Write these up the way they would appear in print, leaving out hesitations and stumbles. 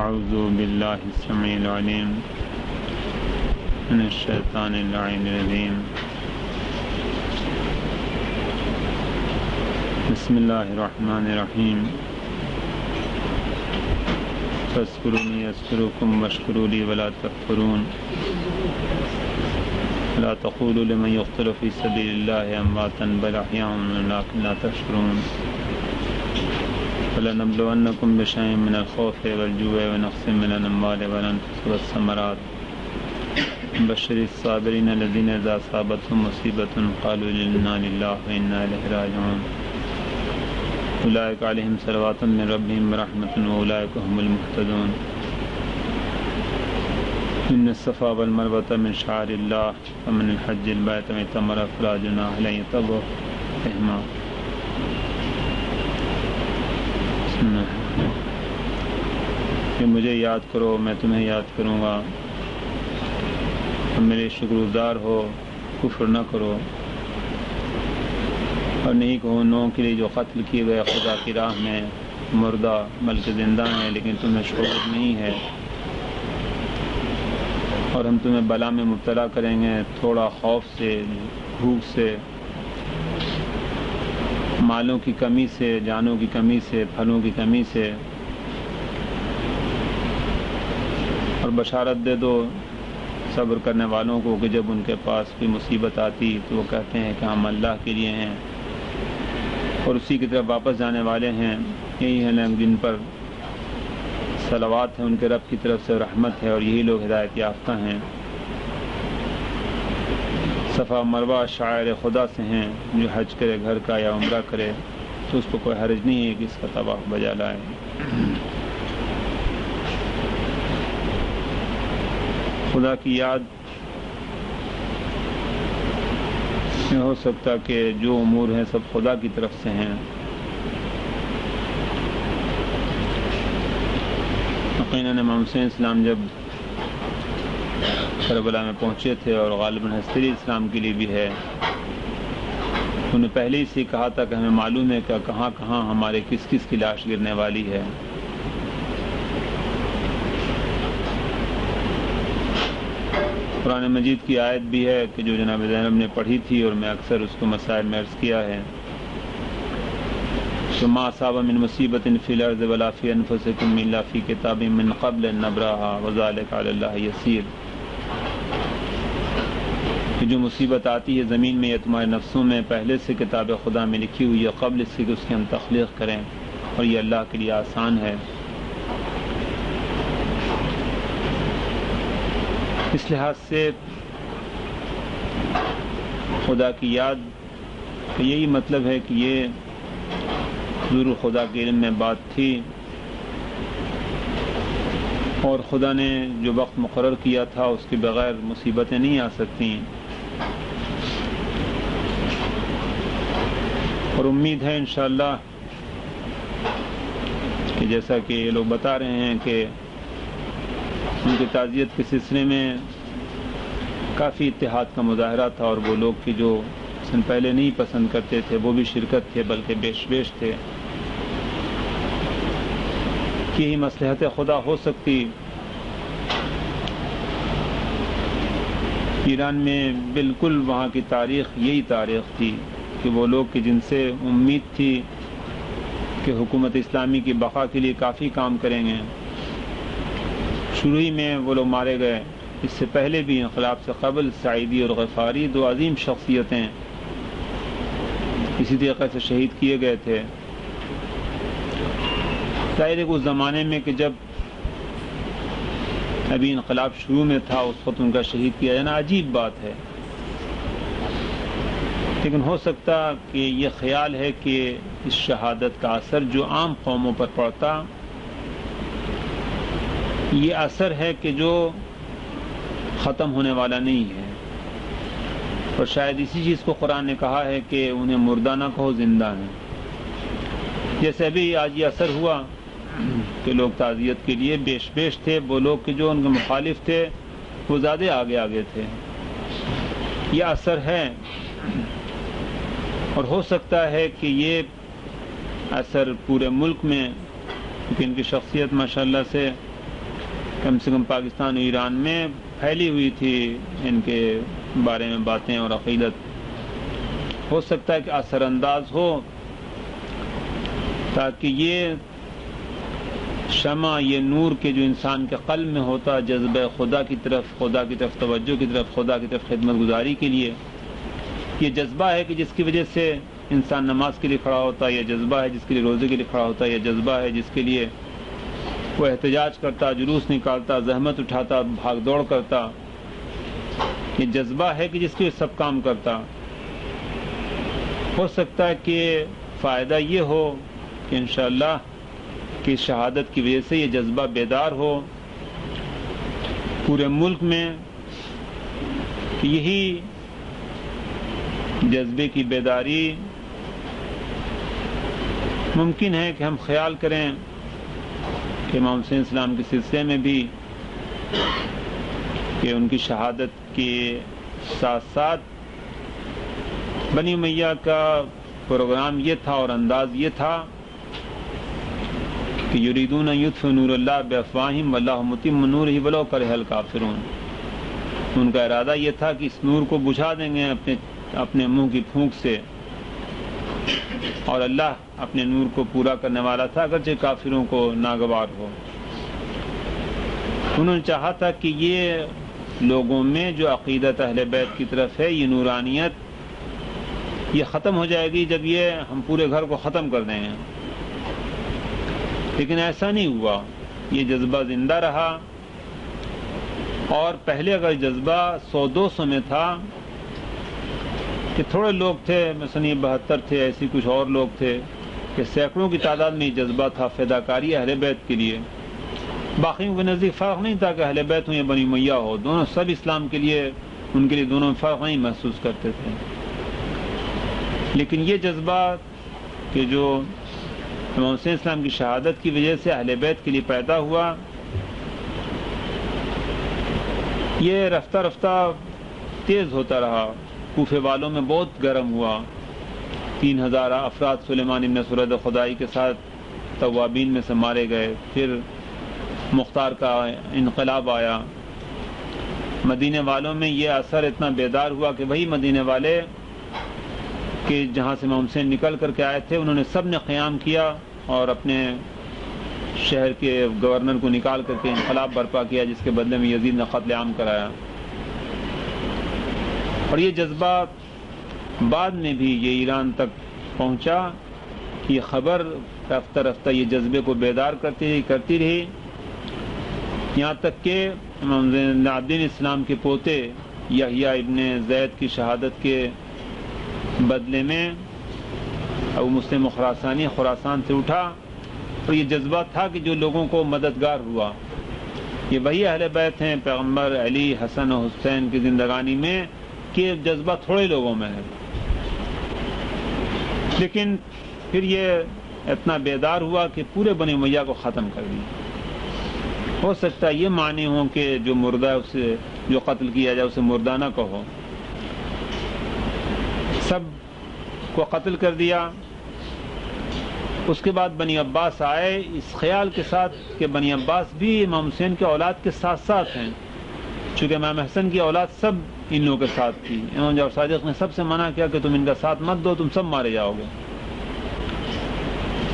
أعوذ بالله السميع العليم من الشيطان اللعين الرجيم بسم الله الرحمن الرحيم فاذكروني أذكركم واشكروا لي ولا تكفرون لا تقولوا لمن يقتل في سبيل الله أمواتا بل أحياء ولكن لا تشعرون فلنبلونكم بشيء من الخوف والجوع ونقص من الأموال والأنفس والثمرات بشر الصابرين الذين إذا أصابتهم مصيبة قالوا إنا لله وإنا إليه راجعون أولئك عليهم صلوات من ربهم ورحمة وأولئك هم المهتدون إن الصفا والمروة من شعائر الله فمن الحج البيت واعتمر فلا جناح عليه أن يطوف بهما. کہ مجھے یاد کرو میں تمہیں یاد کروں گا، تم میرے شکر گزار ہو، کفر نہ کرو، اور نہیں کہو نو کے لیے جو قتل کیے گئے خدا کی راہ میں مردہ بلکہ زندہ ہیں لیکن تمہیں شعور نہیں ہے، اور ہم تمہیں بلا میں مبتلا کریں گے، تھوڑا خوف سے، بھوک سے، مالوں کی کمی سے، جانوں کی کمی سے، پھلوں کی کمی سے، اور بشارت دے دو صبر کرنے والوں کو کہ جب ان کے پاس کوئی مصیبت آتی تو وہ کہتے ہیں کہ ہم اللہ کے لیے ہیں اور اسی کی طرف واپس جانے والے ہیں، یہی ہیں لوگ جن پر صلوات ہیں ان کے رب کی طرف سے رحمت ہے، اور یہی لوگ ہدایت یافتہ ہیں۔ صفا مروہ شاعر خدا سے ہیں، جو حج کرے گھر کا یا عمرہ کرے تو اس کو کوئی حرج نہیں ہے کہ اس کا طواف بجا لائے۔ خدا کی یاد میں ہو سکتا کہ جو امور ہیں سب خدا کی طرف سے ہیں۔ یقیناً امام حسین اسلام جب کربلا میں پہنچے تھے، اور غالباً حضرت اسلام کے لیے بھی ہے، انہوں نے پہلے ہی سے کہا تھا کہ ہمیں معلوم ہے کہ کہاں کہاں ہمارے کس کس کی لاش گرنے والی ہے۔ قرآن مجید کی آیت بھی ہے کہ جو جناب زینب نے پڑھی تھی، اور میں اکثر اس کو مسائل میں عرض کیا ہے، ما اصاب من مصیبت فی الارض ولا فی انفسکم الا فی کتاب من قبل ان نبرأها وذلک علی اللہ یسیر۔ کہ جو مصیبت آتی ہے زمین میں یا تمہارے نفسوں میں، پہلے سے کتاب خدا میں لکھی ہوئی ہے، قبل اس سے کہ اس کی ہم تخلیق کریں، اور یہ اللہ کے لیے آسان ہے۔ اس لحاظ سے خدا کی یاد کا یہی مطلب ہے کہ یہ حضور خدا کے علم میں بات تھی، اور خدا نے جو وقت مقرر کیا تھا اس کے بغیر مصیبتیں نہیں آ سکتی، اور امید ہے انشاءاللہ کہ جیسا کہ یہ لوگ بتا رہے ہیں کہ ان کی تعزیت کے سلسلے میں کافی اتحاد کا مظاہرہ تھا، اور وہ لوگ کہ جو سن پہلے نہیں پسند کرتے تھے وہ بھی شرکت تھے، بلکہ بیش تھے۔ یہی مصلحت خدا ہو سکتی۔ ایران میں بالکل وہاں کی تاریخ یہی تاریخ تھی کہ وہ لوگ کہ جن سے امید تھی کہ حکومت اسلامی کی بقا کے لیے کافی کام کریں گے، شروع ہی میں وہ لوگ مارے گئے۔ اس سے پہلے بھی انقلاب سے قبل سعیدی اور غفاری، دو عظیم شخصیتیں، اسی طریقے سے شہید کیے گئے تھے۔ ظاہر ہے اس زمانے میں کہ جب ابھی انقلاب شروع میں تھا اس وقت ان کا شہید کیا جانا عجیب بات ہے، لیکن ہو سکتا کہ یہ خیال ہے کہ اس شہادت کا اثر جو عام قوموں پر پڑتا، یہ اثر ہے کہ جو ختم ہونے والا نہیں ہے، اور شاید اسی چیز کو قرآن نے کہا ہے کہ انہیں مردہ نہ کہو زندہ ہیں۔ جیسے ابھی آج یہ اثر ہوا کہ لوگ تعزیت کے لیے بیش تھے، وہ لوگ کہ جو ان کے مخالف تھے وہ زیادہ آگے تھے، یہ اثر ہے، اور ہو سکتا ہے کہ یہ اثر پورے ملک میں، کیونکہ ان کی شخصیت ماشاءاللہ سے کم سے کم پاکستان اور ایران میں پھیلی ہوئی تھی ان کے بارے میں باتیں اور عقیدت. ہو سکتا ہے کہ اثر انداز ہو تاکہ یہ شمع، یہ نور کے جو انسان کے قلب میں ہوتا، جذبہ خدا کی طرف توجہ کی طرف، خدا کی طرف خدمت گزاری کے لیے، یہ جذبہ ہے کہ جس کی وجہ سے انسان نماز کے لیے کھڑا ہوتا ہے، یہ جذبہ ہے جس کے لیے روزے کے لیے کھڑا ہوتا ہے، یہ جذبہ ہے جس کے لیے وہ احتجاج کرتا، جلوس نکالتا، زحمت اٹھاتا، بھاگ دوڑ کرتا، یہ جذبہ ہے کہ جس کے لیے سب کام کرتا. ہو سکتا ہے کہ فائدہ یہ ہو کہ انشاءاللہ کہ شہادت کی وجہ سے یہ جذبہ بیدار ہو پورے ملک میں. یہی جذبے کی بیداری ممکن ہے کہ ہم خیال کریں کہ امام حسین اسلام کے سلسلے میں بھی کہ ان کی شہادت کے ساتھ ساتھ بنی امیہ کا پروگرام یہ تھا اور انداز یہ تھا کہ یریدون ان یطفئوا نور اللہ بافواہہم واللہ متم نورہ ولو کرہ الکافرون. ان کا ارادہ یہ تھا کہ اس نور کو بجھا دیں گے اپنے منہ کی پھونک سے، اور اللہ اپنے نور کو پورا کرنے والا تھا اگرچہ کافروں کو ناگوار ہو. انہوں نے چاہا تھا کہ یہ لوگوں میں جو عقیدت اہل بیت کی طرف ہے، یہ نورانیت، یہ ختم ہو جائے گی جب یہ ہم پورے گھر کو ختم کر دیں گے. لیکن ایسا نہیں ہوا، یہ جذبہ زندہ رہا. اور پہلے اگر جذبہ 100-200 میں تھا کہ تھوڑے لوگ تھے، مثلا یہ 72 تھے، ایسی کچھ اور لوگ تھے، کہ سینکڑوں کی تعداد میں یہ جذبہ تھا فداکاری اہل بیت کے لیے. باقیوں کے نزدیک فرق نہیں تھا کہ اہل بیت ہوں یا بنی امیہ ہو، دونوں سب اسلام کے لیے، ان کے لیے دونوں میں فرق نہیں محسوس کرتے تھے. لیکن یہ جذبہ کہ جو امام حسین اسلام کی شہادت کی وجہ سے اہل بیت کے لیے پیدا ہوا، یہ رفتہ رفتہ تیز ہوتا رہا. کوفے والوں میں بہت گرم ہوا. 3000 افراد سلیمان ابن سرد خدائی کے ساتھ توابین میں سے مارے گئے. پھر مختار کا انقلاب آیا. مدینے والوں میں یہ اثر اتنا بیدار ہوا کہ وہی مدینے والے کہ جہاں سے امام حسین نکل کر کے آئے تھے، انہوں نے سب نے قیام کیا اور اپنے شہر کے گورنر کو نکال کر کے انقلاب برپا کیا، جس کے بدلے میں یزید نے قتل عام کرایا. اور یہ جذبہ بعد میں بھی یہ ایران تک پہنچا. یہ خبر رفتہ رفتہ یہ جذبے کو بیدار کرتی رہی، یہاں تک کہ امام زین العابدین اسلام کے پوتے یحییٰ ابن زید کی شہادت کے بدلے میں ابو مسلم خراسان سے اٹھا. اور یہ جذبہ تھا کہ جو لوگوں کو مددگار ہوا، یہ وہی اہل بیت ہیں پیغمبر علی، حسن و حسین کی زندگانی میں، کہ جذبہ تھوڑے لوگوں میں ہے. لیکن پھر یہ اتنا بیدار ہوا کہ پورے بنی امیہ کو ختم کر دیا. ہو سکتا ہے یہ معنی ہوں کہ جو مردہ ہے اسے، جو قتل کیا جائے اسے مردہ نہ کہو. سب کو قتل کر دیا. اس کے بعد بنی عباس آئے اس خیال کے ساتھ کہ بنی عباس بھی امام حسین کے اولاد کے ساتھ ساتھ ہیں، چونکہ امام حسن کی اولاد سب ان لوگوں کے ساتھ تھی. امام جعفر صادق نے سب سے منع کیا کہ تم ان کا ساتھ مت دو، تم سب مارے جاؤ گے.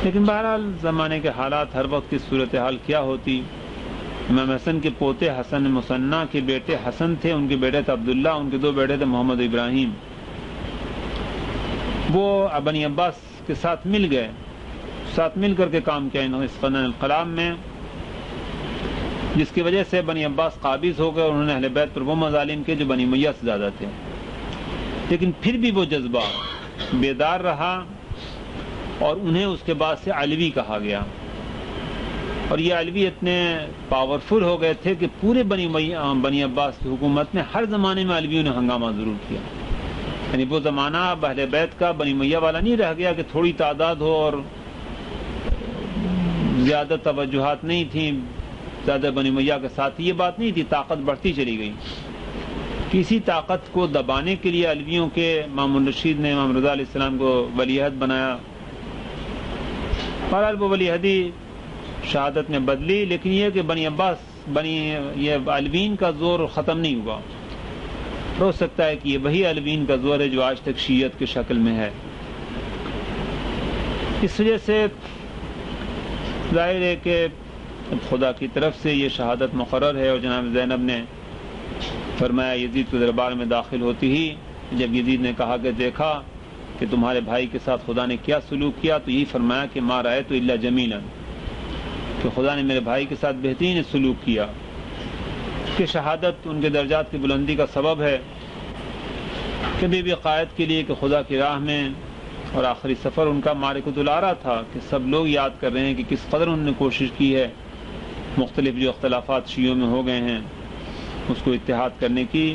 لیکن بہرحال زمانے کے حالات، ہر وقت کی صورتحال کیا ہوتی. امام حسن کے پوتے حسن مثنیٰ کے بیٹے حسن تھے، ان کے بیٹے تھے عبداللہ، ان کے 2 بیٹے تھے محمد ابراہیم. وہ بنی عباس کے ساتھ مل گئے، ساتھ مل کر کے کام کیا اس انقلاب میں، جس کی وجہ سے بنی عباس قابض ہو گئے اور انہوں نے اہل بیت پر وہ مظالم کیے جو بنی امیہ سے زیادہ تھے. لیکن پھر بھی وہ جذبہ بیدار رہا اور انہیں اس کے بعد سے علوی کہا گیا. اور یہ علوی اتنے پاورفل ہو گئے تھے کہ پورے بنی عباس کی حکومت میں ہر زمانے میں علویوں نے ہنگامہ ضرور کیا. یعنی وہ زمانہ اب اہل بیت کا بنی امیہ والا نہیں رہ گیا کہ تھوڑی تعداد ہو اور زیادہ توجہات نہیں تھیں زیادہ بنی امیہ کے ساتھ. یہ بات نہیں تھی، طاقت بڑھتی چلی گئی. کسی طاقت کو دبانے کے لیے علویوں کے امام الرشید نے امام رضا علیہ السلام کو ولی عہد بنایا. بہرحال وہ ولی عہدی شہادت میں بدلی، لیکن یہ کہ بنی عباس یہ الوین کا زور ختم نہیں ہوا. ہو سکتا ہے کہ یہ وہی الوین کا زور ہے جو آج تک شیعت کی شکل میں ہے. اس وجہ سے ظاہر ہے کہ خدا کی طرف سے یہ شہادت مقرر ہے. اور جناب زینب نے فرمایا یزید کے دربار میں داخل ہوتی ہی جب یزید نے کہا کہ دیکھا کہ تمہارے بھائی کے ساتھ خدا نے کیا سلوک کیا، تو یہی فرمایا کہ ما رأیت الا جمیلا، کہ خدا نے میرے بھائی کے ساتھ بہترین سلوک کیا. کہ شہادت ان کے درجات کی بلندی کا سبب ہے. کبھی بھی قائد کے لیے کہ خدا کی راہ میں اور آخری سفر ان کا معرکۃ العرا تھا کہ سب لوگ یاد کر رہے ہیں کہ کس قدر انہوں نے کوشش کی ہے مختلف جو اختلافات شیعوں میں ہو گئے ہیں اس کو اتحاد کرنے کی.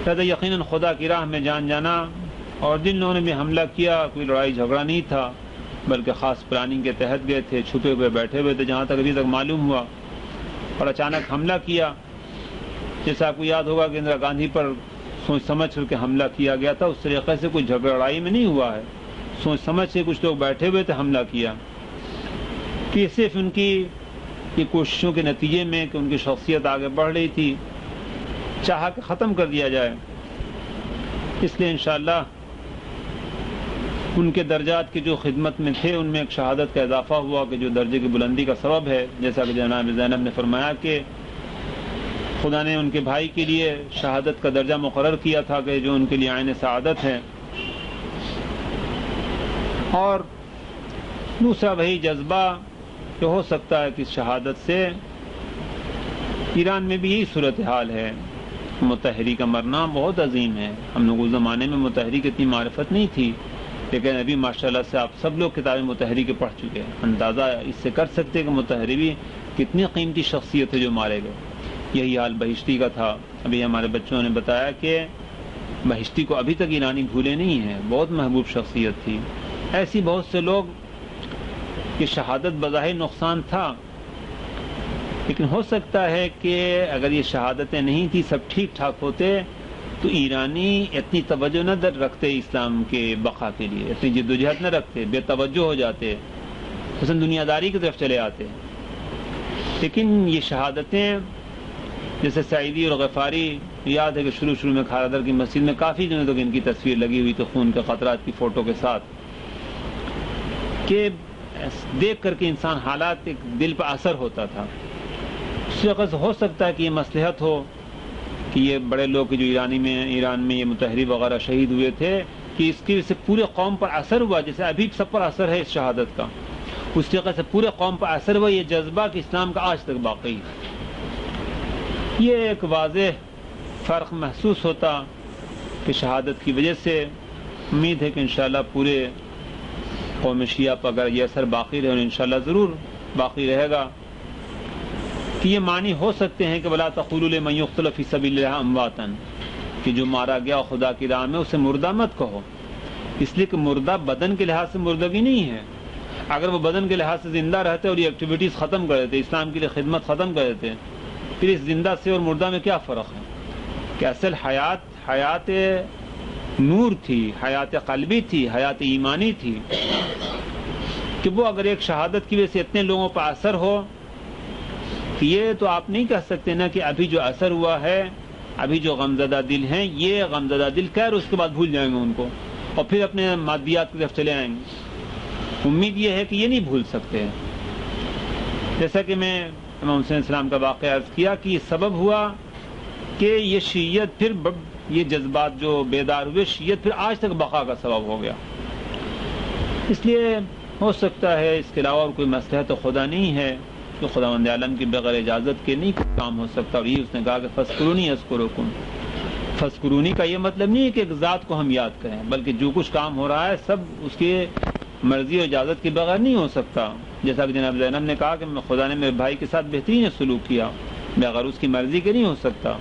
لہذا یقیناً خدا کی راہ میں جان جانا. اور جن لوگوں نے بھی حملہ کیا کوئی لڑائی جھگڑا نہیں تھا بلکہ خاص پلاننگ کے تحت گئے تھے، چھپے ہوئے بیٹھے ہوئے تھے جہاں تک ابھی تک معلوم ہوا، اور اچانک حملہ کیا. جیسا آپ کو یاد ہوگا کہ اندرا گاندھی پر سوچ سمجھ کر کے حملہ کیا گیا تھا، اس طریقے سے کوئی جھگڑا لڑائی میں نہیں ہوا ہے، سوچ سمجھ سے کچھ لوگ بیٹھے ہوئے تھے حملہ کیا. کہ صرف ان کی یہ کوششوں کے نتیجے میں کہ ان کی شخصیت آگے بڑھ رہی تھی چاہا کہ ختم کر دیا جائے. اس لیے انشاءاللہ ان کے درجات کی جو خدمت میں تھے ان میں ایک شہادت کا اضافہ ہوا کہ جو درجے کی بلندی کا سبب ہے. جیسا کہ جناب زینب نے فرمایا کہ خدا نے ان کے بھائی کے لیے شہادت کا درجہ مقرر کیا تھا کہ جو ان کے لیے عین سعادت ہے. اور دوسرا وہی جذبہ کہ ہو سکتا ہے کہ شہادت سے ایران میں بھی یہی صورتحال ہے. مطہری کا مرنا بہت عظیم ہے. ہم لوگ اس زمانے میں مطہری کی اتنی معرفت نہیں تھی، لیکن ابھی ماشاءاللہ سے آپ سب لوگ کتابیں مطہری کے پڑھ چکے ہیں. اندازہ اس سے کر سکتے کہ مطہری بھی کتنی قیمتی شخصیت ہے جو مارے گئے. یہی حال بہشتی کا تھا. ابھی ہمارے بچوں نے بتایا کہ بہشتی کو ابھی تک ایرانی بھولے نہیں ہیں، بہت محبوب شخصیت تھی. ایسی بہت سے لوگ کہ شہادت بظاہر نقصان تھا، لیکن ہو سکتا ہے کہ اگر یہ شہادتیں نہیں تھی سب ٹھیک ٹھاک ہوتے تو ایرانی اتنی توجہ نہ رکھتے اسلام کے بقا کے لیے، اتنی جدوجہد نہ رکھتے، بے توجہ ہو جاتے، حسن دنیا داری کی طرف چلے آتے. لیکن یہ شہادتیں جیسے سعیدی اور غفاری، یاد ہے کہ شروع میں کھارادر کی مسجد میں کافی دنوں تک ان کی تصویر لگی ہوئی تو خون کے قطرات کی فوٹو کے ساتھ، کہ دیکھ کر کے انسان حالات ایک دل پر اثر ہوتا تھا. اس وقت ہو سکتا ہے کہ یہ مصلحت ہو کہ یہ بڑے لوگ جو ایران میں یہ مطہری وغیرہ شہید ہوئے تھے کہ اس کی وجہ سے پورے قوم پر اثر ہوا، جیسے ابھی سب پر اثر ہے اس شہادت کا، اس طریقے سے پورے قوم پر اثر ہوا یہ جذبہ کہ اسلام کا آج تک باقی ہے. یہ ایک واضح فرق محسوس ہوتا کہ شہادت کی وجہ سے. امید ہے کہ انشاءاللہ پورے قوم شیعہ پر اگر یہ اثر باقی رہے اور انشاءاللہ ضرور باقی رہے گا کہ یہ معنی ہو سکتے ہیں کہ وَلَا تَقُولُوا لِمَن يُقْتَلُ فِي سَبِيلِ اللَّهِ أَمْوَاتًا، کہ جو مارا گیا خدا کی راہ میں اسے مردہ مت کہو، اس لیے کہ مردہ بدن کے لحاظ سے مردگی نہیں ہے. اگر وہ بدن کے لحاظ سے زندہ رہتے اور یہ ایکٹیویٹیز ختم کر دیتے، اسلام کے لیے خدمت ختم کر دیتے، پھر اس زندہ سے اور مردہ میں کیا فرق ہے؟ کہ اصل حیات نور تھی، حیات قلبی تھی، حیات ایمانی تھی، کہ وہ اگر ایک شہادت کی وجہ سے اتنے لوگوں پر اثر ہو کہ یہ تو آپ نہیں کہہ سکتے نا کہ ابھی جو اثر ہوا ہے، ابھی جو غمزدہ دل ہیں یہ غمزدہ دل کہہ اس کے بعد بھول جائیں گے ان کو اور پھر اپنے مادیات کی طرف چلے آئیں گے. امید یہ ہے کہ یہ نہیں بھول سکتے. جیسا کہ میں امام حسین السلام کا واقعہ عرض کیا کہ یہ سبب ہوا کہ یہ شیعت پھر یہ جذبات جو بیدار ہوئے، شیعت پھر آج تک بقا کا سبب ہو گیا. اس لیے ہو سکتا ہے اس کے علاوہ اور کوئی مصلحت خدا نہیں ہے کہ خداوند عالم کی بغیر اجازت کے نہیں کام ہو سکتا. اور یہ اس نے کہا کہ فذکرونی اذکرکم. فذکرونی کا یہ مطلب نہیں ہے کہ ایک ذات کو ہم یاد کریں، بلکہ جو کچھ کام ہو رہا ہے سب اس کے مرضی اور اجازت کے بغیر نہیں ہو سکتا. جیسا کہ جناب زینب نے کہا کہ خدا نے میرے بھائی کے ساتھ بہترین سلوک کیا، بغیر اس کی مرضی کے نہیں ہو سکتا.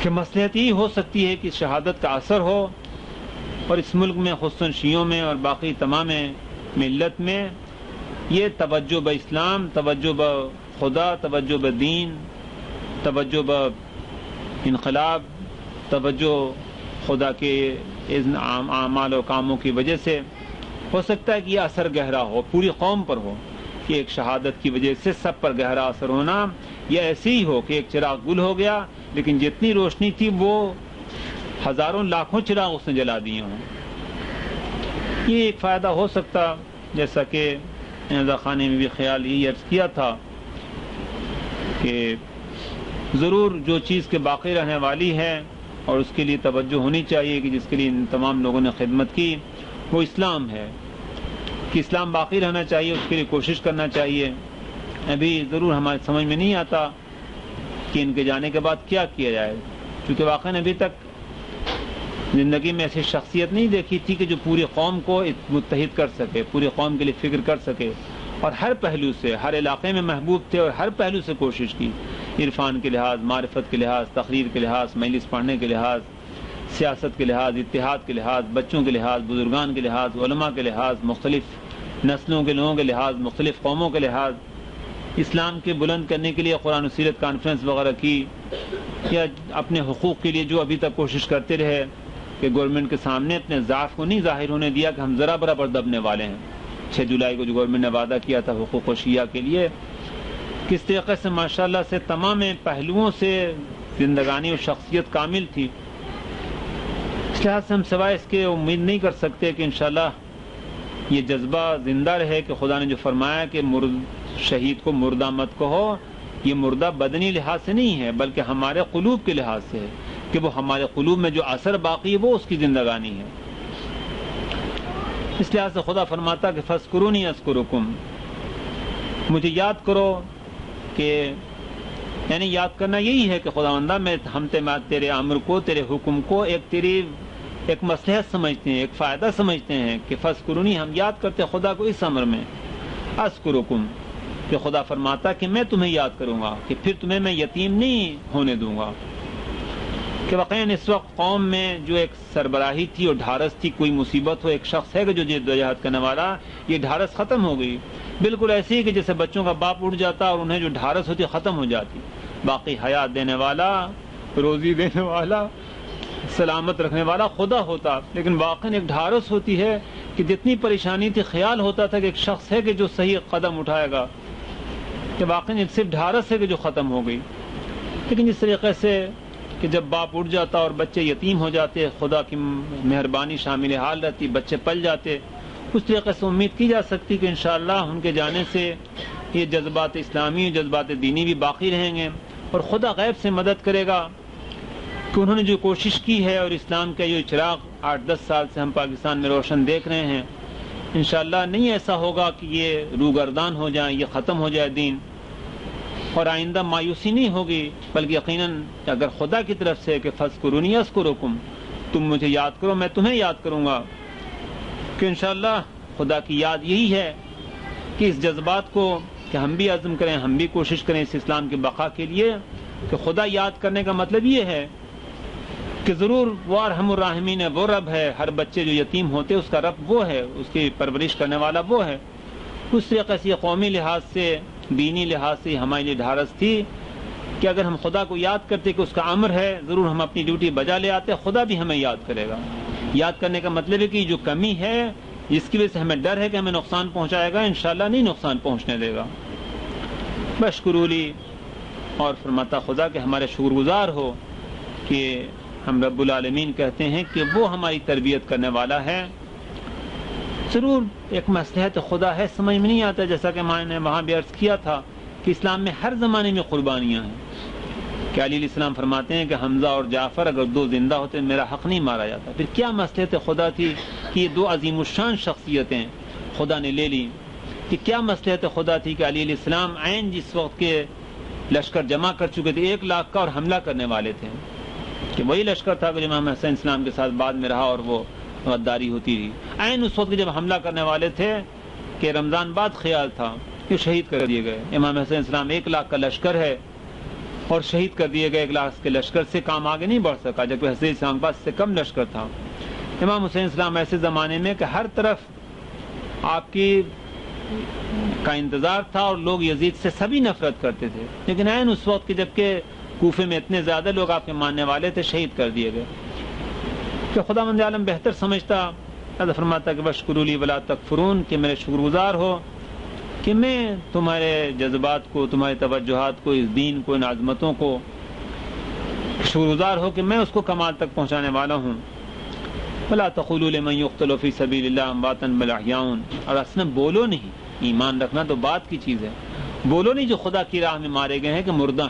کہ مصلحت ہی ہو سکتی ہے کہ شہادت کا اثر ہو اور اس ملک میں خصوصاً شیعوں میں اور باقی تمام ملت میں یہ توجہ بہ اسلام، توجہ بہ خدا، توجہ بہ دین، توجہ بہ انقلاب، توجہ خدا کے اعمال و کاموں کی وجہ سے ہو سکتا ہے کہ یہ اثر گہرا ہو، پوری قوم پر ہو. کہ ایک شہادت کی وجہ سے سب پر گہرا اثر ہونا، یا ایسے ہی ہو کہ ایک چراغ گل ہو گیا لیکن جتنی روشنی تھی وہ ہزاروں لاکھوں چراغ اس نے جلا دیے ہوں. یہ ایک فائدہ ہو سکتا، جیسا کہ رضا خانے میں بھی خیال یہی عرض کیا تھا کہ ضرور جو چیز کے باقی رہنے والی ہے اور اس کے لیے توجہ ہونی چاہیے کہ جس کے لیے ان تمام لوگوں نے خدمت کی، وہ اسلام ہے کہ اسلام باقی رہنا چاہیے، اس کے لیے کوشش کرنا چاہیے. ابھی ضرور ہمارے سمجھ میں نہیں آتا کہ ان کے جانے کے بعد کیا کیا جائے، کیونکہ واقعاً ابھی تک زندگی میں ایسی شخصیت نہیں دیکھی تھی کہ جو پوری قوم کو متحد کر سکے، پوری قوم کے لیے فکر کر سکے، اور ہر پہلو سے، ہر علاقے میں محبوب تھے اور ہر پہلو سے کوشش کی، عرفان کے لحاظ، معرفت کے لحاظ، تقریر کے لحاظ، مجلس پڑھنے کے لحاظ، سیاست کے لحاظ، اتحاد کے لحاظ، بچوں کے لحاظ، بزرگان کے لحاظ، علماء کے لحاظ، مختلف نسلوں کے لوگوں کے لحاظ، مختلف قوموں کے لحاظ، اسلام کے بلند کرنے کے لیے قرآن و سیرت کانفرنس وغیرہ کی، یا اپنے حقوق کے لیے جو ابھی تک کوشش کرتے رہے کہ گورنمنٹ کے سامنے اپنے ضعف کو نہیں ظاہر ہونے دیا کہ ہم ذرا برابر دبنے والے ہیں. 6 جولائی کو جو گورنمنٹ نے وعدہ کیا تھا حقوق و شیعہ کے لیے، کس طریقے سے ماشاءاللہ سے تمام پہلوؤں سے زندگانی اور شخصیت کامل تھی. اس لحاظ سے ہم سوائے اس کے امید نہیں کر سکتے کہ انشاءاللہ یہ جذبہ زندہ رہے کہ خدا نے جو فرمایا کہ شہید کو مردہ مت کہو، یہ مردہ بدنی لحاظ سے نہیں ہے بلکہ ہمارے قلوب کے لحاظ سے ہے کہ وہ ہمارے قلوب میں جو اثر باقی ہے وہ اس کی زندگانی ہے. اس لحاظ سے خدا فرماتا کہ فاذکرونی اذکرکم، مجھے یاد کرو، کہ یعنی یاد کرنا یہی ہے کہ خداوندہ ہم تیرے امر کو، تیرے حکم کو ایک مصلحت سمجھتے ہیں، ایک فائدہ سمجھتے ہیں کہ فاذکرونی، ہم یاد کرتے خدا کو اس امر میں، اذکرکم، کہ خدا فرماتا کہ میں تمہیں یاد کروں گا، کہ پھر تمہیں میں یتیم نہیں ہونے دوں گا. کہ واقعاً اس وقت قوم میں جو ایک سربراہی تھی اور ڈھارس تھی، کوئی مصیبت ہو، ایک شخص ہے کہ جو جد و جہاد کرنے والا، یہ ڈھارس ختم ہو گئی. بالکل ایسے ہی کہ جیسے بچوں کا باپ اٹھ جاتا اور انہیں جو ڈھارس ہوتی ختم ہو جاتی. باقی حیات دینے والا، روزی دینے والا، سلامت رکھنے والا خدا ہوتا، لیکن واقعاً ایک ڈھارس ہوتی ہے کہ جتنی پریشانی تھی خیال ہوتا تھا کہ ایک شخص ہے کہ جو صحیح قدم اٹھائے گا، کہ واقعاً ایک صرف ڈھارس ہے کہ جو ختم ہو گئی. لیکن جس طریقے سے کہ جب باپ اٹھ جاتا اور بچے یتیم ہو جاتے، خدا کی مہربانی شامل حال رہتی، بچے پل جاتے، اس طریقے سے امید کی جا سکتی کہ انشاءاللہ ان کے جانے سے یہ جذبات اسلامی، جذبات دینی بھی باقی رہیں گے، اور خدا غیب سے مدد کرے گا کہ انہوں نے جو کوشش کی ہے، اور اسلام کا یہ چراغ 8-10 سال سے ہم پاکستان میں روشن دیکھ رہے ہیں، انشاءاللہ نہیں ایسا ہوگا کہ یہ روگردان ہو جائیں، یہ ختم ہو جائے دین، اور آئندہ مایوسی نہیں ہوگی، بلکہ یقیناً اگر خدا کی طرف سے کہ فاذکرونی اذکرکم، تم مجھے یاد کرو میں تمہیں یاد کروں گا، کہ انشاءاللہ خدا کی یاد یہی ہے کہ اس جذبات کو کہ ہم بھی عزم کریں، ہم بھی کوشش کریں اس اسلام کی بقا کے لیے، کہ خدا یاد کرنے کا مطلب یہ ہے کہ ضرور وہ ارحم الراحمین ہے، وہ رب ہے، ہر بچے جو یتیم ہوتے اس کا رب وہ ہے، اس کی پرورش کرنے والا وہ ہے. اس طریقے سے قومی لحاظ سے، دینی لحاظ سے ہمارے لیے ڈھارس تھی کہ اگر ہم خدا کو یاد کرتے کہ اس کا امر ہے، ضرور ہم اپنی ڈیوٹی بجا لے آتے، خدا بھی ہمیں یاد کرے گا. یاد کرنے کا مطلب ہے کہ جو کمی ہے جس کی وجہ سے ہمیں ڈر ہے کہ ہمیں نقصان پہنچائے گا، انشاءاللہ نہیں نقصان پہنچنے دے گا. بشکرولی، اور فرماتا خدا کہ ہمارے شکر گزار ہو کہ ہم رب العالمین کہتے ہیں کہ وہ ہماری تربیت کرنے والا ہے. ضرور ایک مصلحت خدا ہے، سمجھ میں نہیں آتا، جیسا کہ میں نے وہاں بھی عرض کیا تھا کہ اسلام میں ہر زمانے میں قربانیاں ہیں. کہ علی علیہ السلام فرماتے ہیں کہ حمزہ اور جعفر اگر 2 زندہ ہوتے میرا حق نہیں مارا جاتا. پھر کیا مصلحت خدا تھی کہ یہ 2 عظیم الشان شخصیتیں خدا نے لے لی؟ کہ کیا مصلحت خدا تھی کہ علی علیہ السلام عین جس وقت کے لشکر جمع کر چکے تھے 1 لاکھ کا اور حملہ کرنے والے تھے، کہ وہی لشکر تھا کہ امام حسین اسلام کے ساتھ بعد میں رہا اور وہ غداری ہوتی رہی. عین اس وقت جب حملہ کرنے والے تھے کہ رمضان بعد خیال تھا کہ شہید کر دیے گئے. امام حسین اسلام 1 لاکھ کا لشکر ہے اور شہید کر دیے گئے. 1 لاکھ کے لشکر سے کام آگے نہیں بڑھ سکا، جبکہ حسین اسلام کے پاس سے کم لشکر تھا. امام حسین اسلام ایسے زمانے میں کہ ہر طرف آپ کی کا انتظار تھا اور لوگ یزید سے سبھی نفرت کرتے تھے، لیکن عین اس وقت کے جبکہ کوفے میں اتنے زیادہ لوگ آپ کے ماننے والے تھے شہید کر دیے گئے. کہ خدا مند عالم بہتر سمجھتا، فرماتا کہ وشکرولی ولا تکفرون، کہ میرے شکر گزار ہو کہ میں تمہارے جذبات کو، تمہارے توجہات کو، اس دین کو، ان عظمتوں کو شکر گزار ہو کہ میں اس کو کمال تک پہنچانے والا ہوں. وَلَا تَقُولُوا لِمَن يُقْتَلُ فِي سَبِيلِ اللَّهِ أَمْوَاتٌ بَلْ أَحْيَاءٌ. اور اصل میں بولو نہیں، ایمان رکھنا تو بات کی چیز ہے. بولو نہیں جو خدا کی راہ میں مارے گئے ہیں کہ مردہ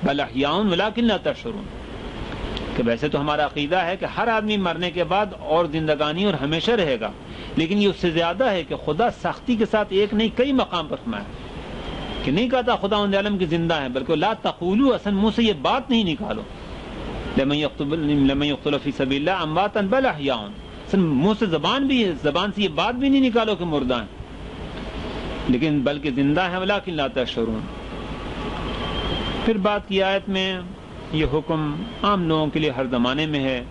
بل احیاء ولکن لا تشعرون. کہ ویسے تو ہمارا عقیدہ ہے کہ ہر آدمی مرنے کے بعد اور زندگانی اور ہمیشہ رہے گا، لیکن یہ اس سے زیادہ ہے کہ خدا سختی کے ساتھ ایک نہیں کئی مقام پر فرمایا کہ نہیں کہتا خدا ان عالم کی زندہ ہے، بلکہ لا تقولوا، اصل منہ سے یہ بات نہیں نکالو لمن یقتل فی سبیل اللہ امواتا بل احیاء. اصل منہ سے زبان سے یہ بات بھی نہیں نکالو کہ مردہ ہیں، لیکن بلکہ زندہ ہے ولکن لا تشعرون. پھر بات کی آیت میں یہ حکم عام لوگوں کے لیے ہر زمانے میں ہے.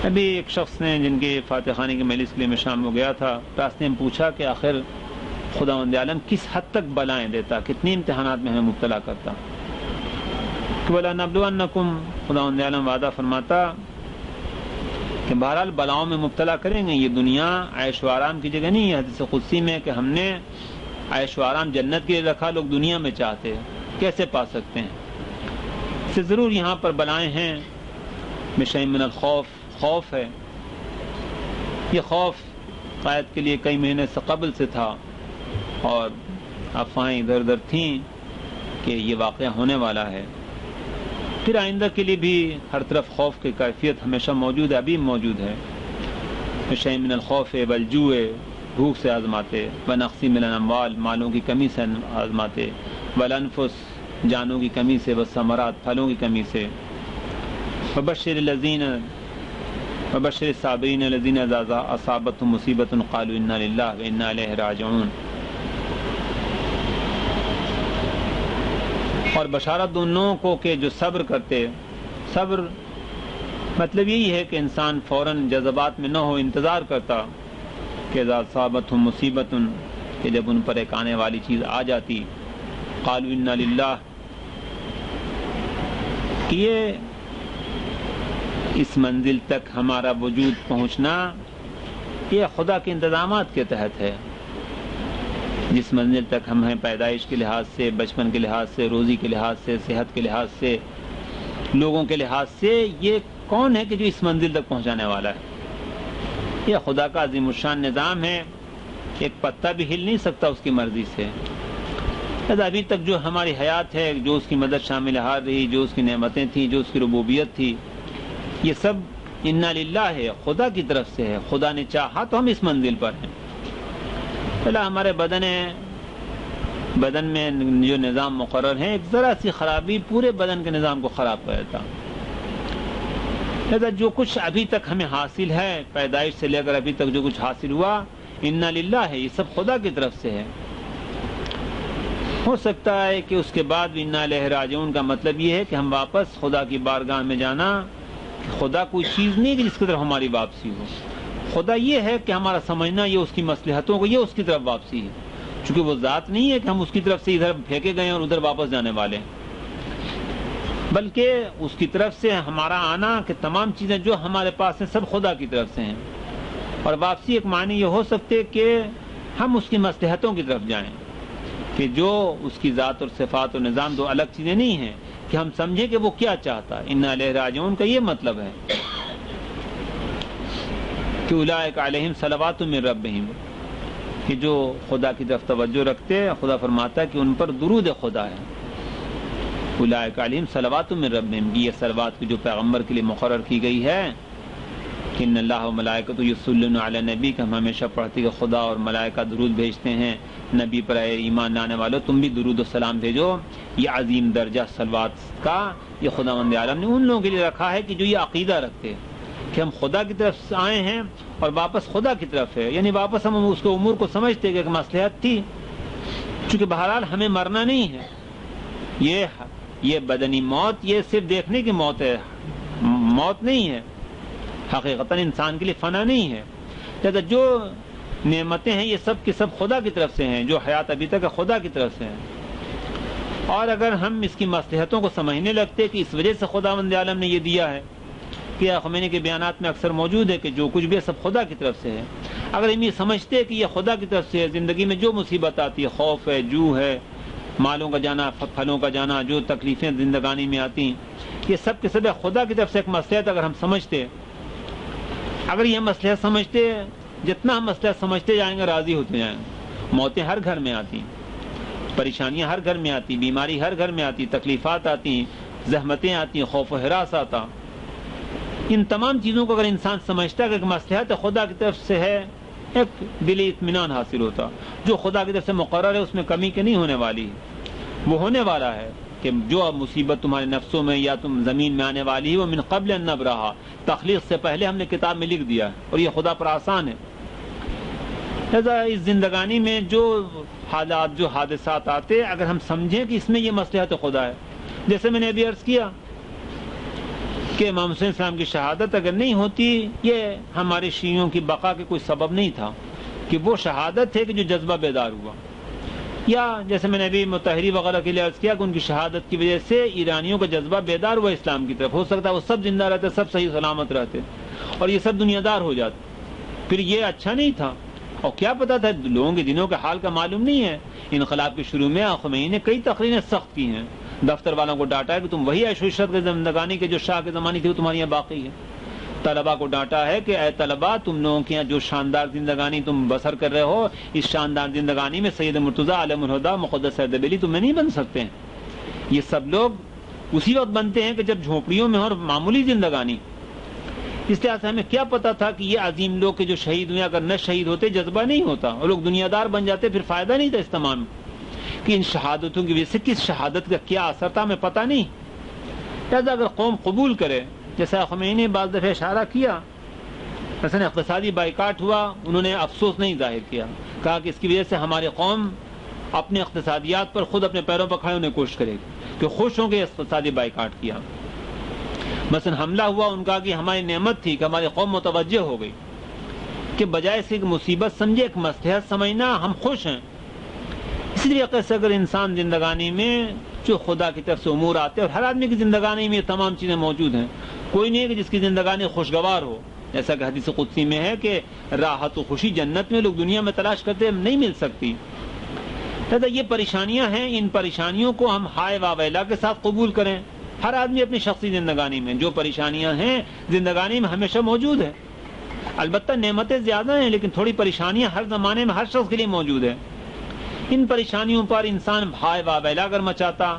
ابھی ایک شخص نے جن کے فاتح خانی کے مجلس کے لیے میں شام کو گیا تھا، راستے میں پوچھا کہ آخر خداوند عالم کس حد تک بلائیں دیتا، کتنی امتحانات میں ہمیں مبتلا کرتا. کہ وَلَنَبْلُوَنَّكُمْ، خداوند عالم وعدہ فرماتا کہ بہرحال بلاؤں میں مبتلا کریں گے. یہ دنیا عیش و آرام کی جگہ نہیں ہے. حدیث قدسی میں کہ ہم نے عیش و آرام جنت کے لیے رکھا، لوگ دنیا میں چاہتے ہیں، کیسے پا سکتے ہیں؟ اس سے ضرور یہاں پر بلائیں ہیں. بِشَيْءٍ مِّنَ الْخَوْفِ، خوف ہے. یہ خوف قائد کے لیے کئی مہینے سے قبل سے تھا اور افواہیں ادھر ادھر تھیں کہ یہ واقعہ ہونے والا ہے. پھر آئندہ کے لیے بھی ہر طرف خوف کی کیفیت ہمیشہ موجود ہے، ابھی موجود ہے. بِشَيْءٍ مِّنَ الْخَوْفِ وَالْجُوعِ، بھوک سے آزماتے، وَنَقْصٍ مِّنَ الْأَمْوَالِ، مالوں کی کمی سے آزماتے، وَالْأَنفُسِ، جانوں کی کمی سے، وَالثَّمَرَاتِ، پھلوں کی کمی سے. وَبَشِّرِ الصَّابِرِينَ الَّذِينَ إِذَا أَصَابَتْهُم مُّصِيبَةٌ قَالُوا إِنَّا لِلَّهِ وَإِنَّا إِلَيْهِ راجعون. اور بشارت ان لوگوں کو کہ جو صبر کرتے. صبر مطلب یہی ہے کہ انسان فوراً جذبات میں نہ ہو، انتظار کرتا کہ اذا اصابتهم مصیبۃ، کہ جب ان پر ایک آنے والی چیز آ جاتی، قالوا انا للہ، کہ یہ اس منزل تک ہمارا وجود پہنچنا یہ خدا کے انتظامات کے تحت ہے. جس منزل تک ہم ہیں پیدائش کے لحاظ سے، بچپن کے لحاظ سے، روزی کے لحاظ سے، صحت کے لحاظ سے، لوگوں کے لحاظ سے، یہ کون ہے کہ جو اس منزل تک پہنچانے والا ہے؟ یہ خدا کا عظیم الشان نظام ہے. ایک پتہ بھی ہل نہیں سکتا اس کی مرضی سے. ابھی تک جو ہماری حیات ہے، جو اس کی مدد شامل حال رہی، جو اس کی نعمتیں تھیں، جو اس کی ربوبیت تھی، یہ سب انا للہ ہے، خدا کی طرف سے ہے. خدا نے چاہا تو ہم اس منزل پر ہیں. پہلا ہمارے بدن میں جو نظام مقرر ہے، ایک ذرا سی خرابی پورے بدن کے نظام کو خراب کر دیتا. لہذا جو کچھ ابھی تک ہمیں حاصل ہے، پیدائش سے لے کر ابھی تک جو کچھ حاصل ہوا، انا للہ ہے، یہ سب خدا کی طرف سے ہے. ہو سکتا ہے کہ اس کے بعد بھی انا الیہ راجعون کا مطلب یہ ہے کہ ہم واپس خدا کی بارگاہ میں جانا. خدا کوئی چیز نہیں کہ جس کی طرف ہماری واپسی ہو. خدا یہ ہے کہ ہمارا سمجھنا یہ اس کی مصلحتوں کو، یہ اس کی طرف واپسی ہے. چونکہ وہ ذات نہیں ہے کہ ہم اس کی طرف سے ادھر پھینکے گئے اور ادھر واپس جانے والے ہیں، بلکہ اس کی طرف سے ہمارا آنا کہ تمام چیزیں جو ہمارے پاس ہیں سب خدا کی طرف سے ہیں. اور واپسی ایک معنی یہ ہو سکتے کہ ہم اس کی مصلحتوں کی طرف جائیں، کہ جو اس کی ذات اور صفات اور نظام دو الگ چیزیں نہیں ہیں، کہ ہم سمجھیں کہ وہ کیا چاہتا ہے. انا الیہ راجعون کا یہ مطلب ہے کہ اولئک علیہم صلوات من ربہم، کہ جو خدا کی طرف توجہ رکھتے ہیں، خدا فرماتا ہے کہ ان پر درود خدا ہے. اولئک علیہم صلوات من ربہم، یہ صلوات کی جو پیغمبر کے لیے مقرر کی گئی ہے کہ ان اللہ و ملائکۃ یصلون علی النبی، کہ ہم ہمیشہ پڑھتے کہ خدا اور ملائکہ درود بھیجتے ہیں نبی پر. اے ایمان لانے والو تم بھی درود و سلام بھیجو. یہ عظیم درجہ صلوات کا یہ خداوند عالم نے ان لوگوں کے لیے رکھا ہے کہ جو یہ عقیدہ رکھتے کہ ہم خدا کی طرف سے آئے ہیں اور واپس خدا کی طرف ہے. یعنی واپس ہم اس کے امور کو سمجھتے کہ ایک مصلحت تھی، چونکہ بہرحال ہمیں مرنا نہیں ہے. یہ بدنی موت یہ صرف دیکھنے کی موت ہے، موت نہیں ہے. حقیقتاً انسان کے لیے فنا نہیں ہے. لہذا جو نعمتیں ہیں یہ سب کی سب خدا کی طرف سے ہیں، جو حیات ابھی تک ہے خدا کی طرف سے ہیں. اور اگر ہم اس کی مصلحتوں کو سمجھنے لگتے کہ اس وجہ سے خداوند عالم نے یہ دیا ہے، کہ خمینی کے بیانات میں اکثر موجود ہے کہ جو کچھ بھی ہے سب خدا کی طرف سے ہے. اگر ہم یہ سمجھتے کہ یہ خدا کی طرف سے ہے، زندگی میں جو مصیبت آتی ہے، خوف ہے، جو ہے، مالوں کا جانا، پھلوں کا جانا، جو تکلیفیں زندگانی میں آتی ہیں، یہ سب کے سب خدا کی طرف سے ایک مصلحت اگر ہم سمجھتے، اگر یہ مصلحت سمجھتے، جتنا ہم مصلحت سمجھتے جائیں گے راضی ہوتے جائیں گے۔ موتیں ہر گھر میں آتی ہیں، پریشانیاں ہر گھر میں آتی، بیماری ہر گھر میں آتی، تکلیفات آتی، زحمتیں آتی، خوف و ہراس آتا۔ ان تمام چیزوں کو اگر انسان سمجھتا کہ ایک مصلحت خدا کی طرف سے ہے، ایک دلی اطمینان حاصل ہوتا۔ جو خدا کی طرف سے مقرر ہے اس میں کمی کی نہیں ہونے والی، وہ ہونے والا ہے کہ جو مصیبت تمہارے نفسوں میں یا تم زمین میں آنے والی ہے وہ من قبل ان نبرہا، تخلیق سے پہلے ہم نے کتاب میں لکھ دیا ہے، اور یہ خدا پر آسان ہے۔ لہذا اس زندگانی میں جو حالات، جو حادثات آتے، اگر ہم سمجھیں کہ اس میں یہ مصلحت خدا ہے، جیسے میں نے ابھی عرض کیا کہ امام حسین السلام کی شہادت اگر نہیں ہوتی، یہ ہمارے شیعوں کی بقا کے کوئی سبب نہیں تھا، کہ وہ شہادت ہے کہ جو جذبہ بیدار ہوا، یا جیسے میں نے ابھی مطہری وغیرہ کے لیے عرض کیا کہ ان کی شہادت کی وجہ سے ایرانیوں کا جذبہ بیدار ہوا اسلام کی طرف۔ ہو سکتا ہے وہ سب زندہ رہتے، سب صحیح سلامت رہتے، اور یہ سب دنیا دار ہو جاتے، پھر یہ اچھا نہیں تھا۔ اور کیا پتا تھا، لوگوں کے دنوں کے حال کا معلوم نہیں ہے۔ انقلاب کے شروع میں خمینی نے کئی تقریریں سخت کی ہیں، دفتر والوں کو ڈانٹا ہے کہ تم وہی عیش و عشرت کی زندگانی کے جو شاہ کے زمانے تھی وہ تمہاری یہاں باقی ہے۔ طلبا کو ڈانٹا ہے کہ اے طلبا، تم لوگوں کے یہاں جو شاندار زندگانی تم بسر کر رہے ہو، اس شاندار زندگانی میں سید مرتضیٰ علیہ الہدیٰ مقدس اردبیلی تم میں نہیں بن سکتے ہیں۔ یہ سب لوگ اسی وقت بنتے ہیں کہ جب جھونپڑیوں میں اور معمولی زندگانی۔ اس لحاظ سے ہمیں کیا پتا تھا کہ یہ عظیم لوگ کے جو شہید ہوئے، اگر نہ شہید ہوتے جذبہ نہیں ہوتا اور لوگ دنیا دار بن جاتے، پھر فائدہ نہیں تھا اس تمام کہ ان شہادتوں کی وجہ سے کس شہادت کا کیا اثر تھا ہمیں پتہ نہیں۔ لہٰذا اگر قوم قبول کرے، جیسا خمینی نے بعض دفعہ اشارہ کیا، مثلا اقتصادی بائیکاٹ ہوا، انہوں نے افسوس نہیں ظاہر کیا، کہا کہ اس کی وجہ سے ہماری قوم اپنے اقتصادیات پر خود اپنے پیروں پر کھڑے ہونے کی کوشش کرے گی، کہ خوش ہوں کہ اقتصادی بائیکاٹ کیا۔ مثلا حملہ ہوا، ان کا کہ ہماری نعمت تھی کہ ہماری قوم متوجہ ہو گئی کہ بجائے سے ایک مصیبت سمجھے ایک مصلحت سمجھنا، ہم خوش ہیں۔ اسی طریقے سے اگر انسان زندگانی میں جو خدا کی طرف سے امور آتے، اور ہر آدمی کی زندگانی میں یہ تمام چیزیں موجود ہیں، کوئی نہیں ہے کہ جس کی زندگانی خوشگوار ہو، جیسا کہ حدیث قدسی میں ہے کہ راحت و خوشی جنت میں لوگ دنیا میں تلاش کرتے نہیں مل سکتی۔ لہذا یہ پریشانیاں ہیں، ان پریشانیوں کو ہم ہائے واویلا کے ساتھ قبول کریں۔ ہر آدمی اپنی شخصی زندگانی میں جو پریشانیاں ہیں زندگانی میں ہمیشہ موجود ہے، البتہ نعمتیں زیادہ ہیں لیکن تھوڑی پریشانیاں ہر زمانے میں ہر شخص کے لیے موجود ہے۔ ان پریشانیوں پر انسان ہائے واویلا اگر مچاتا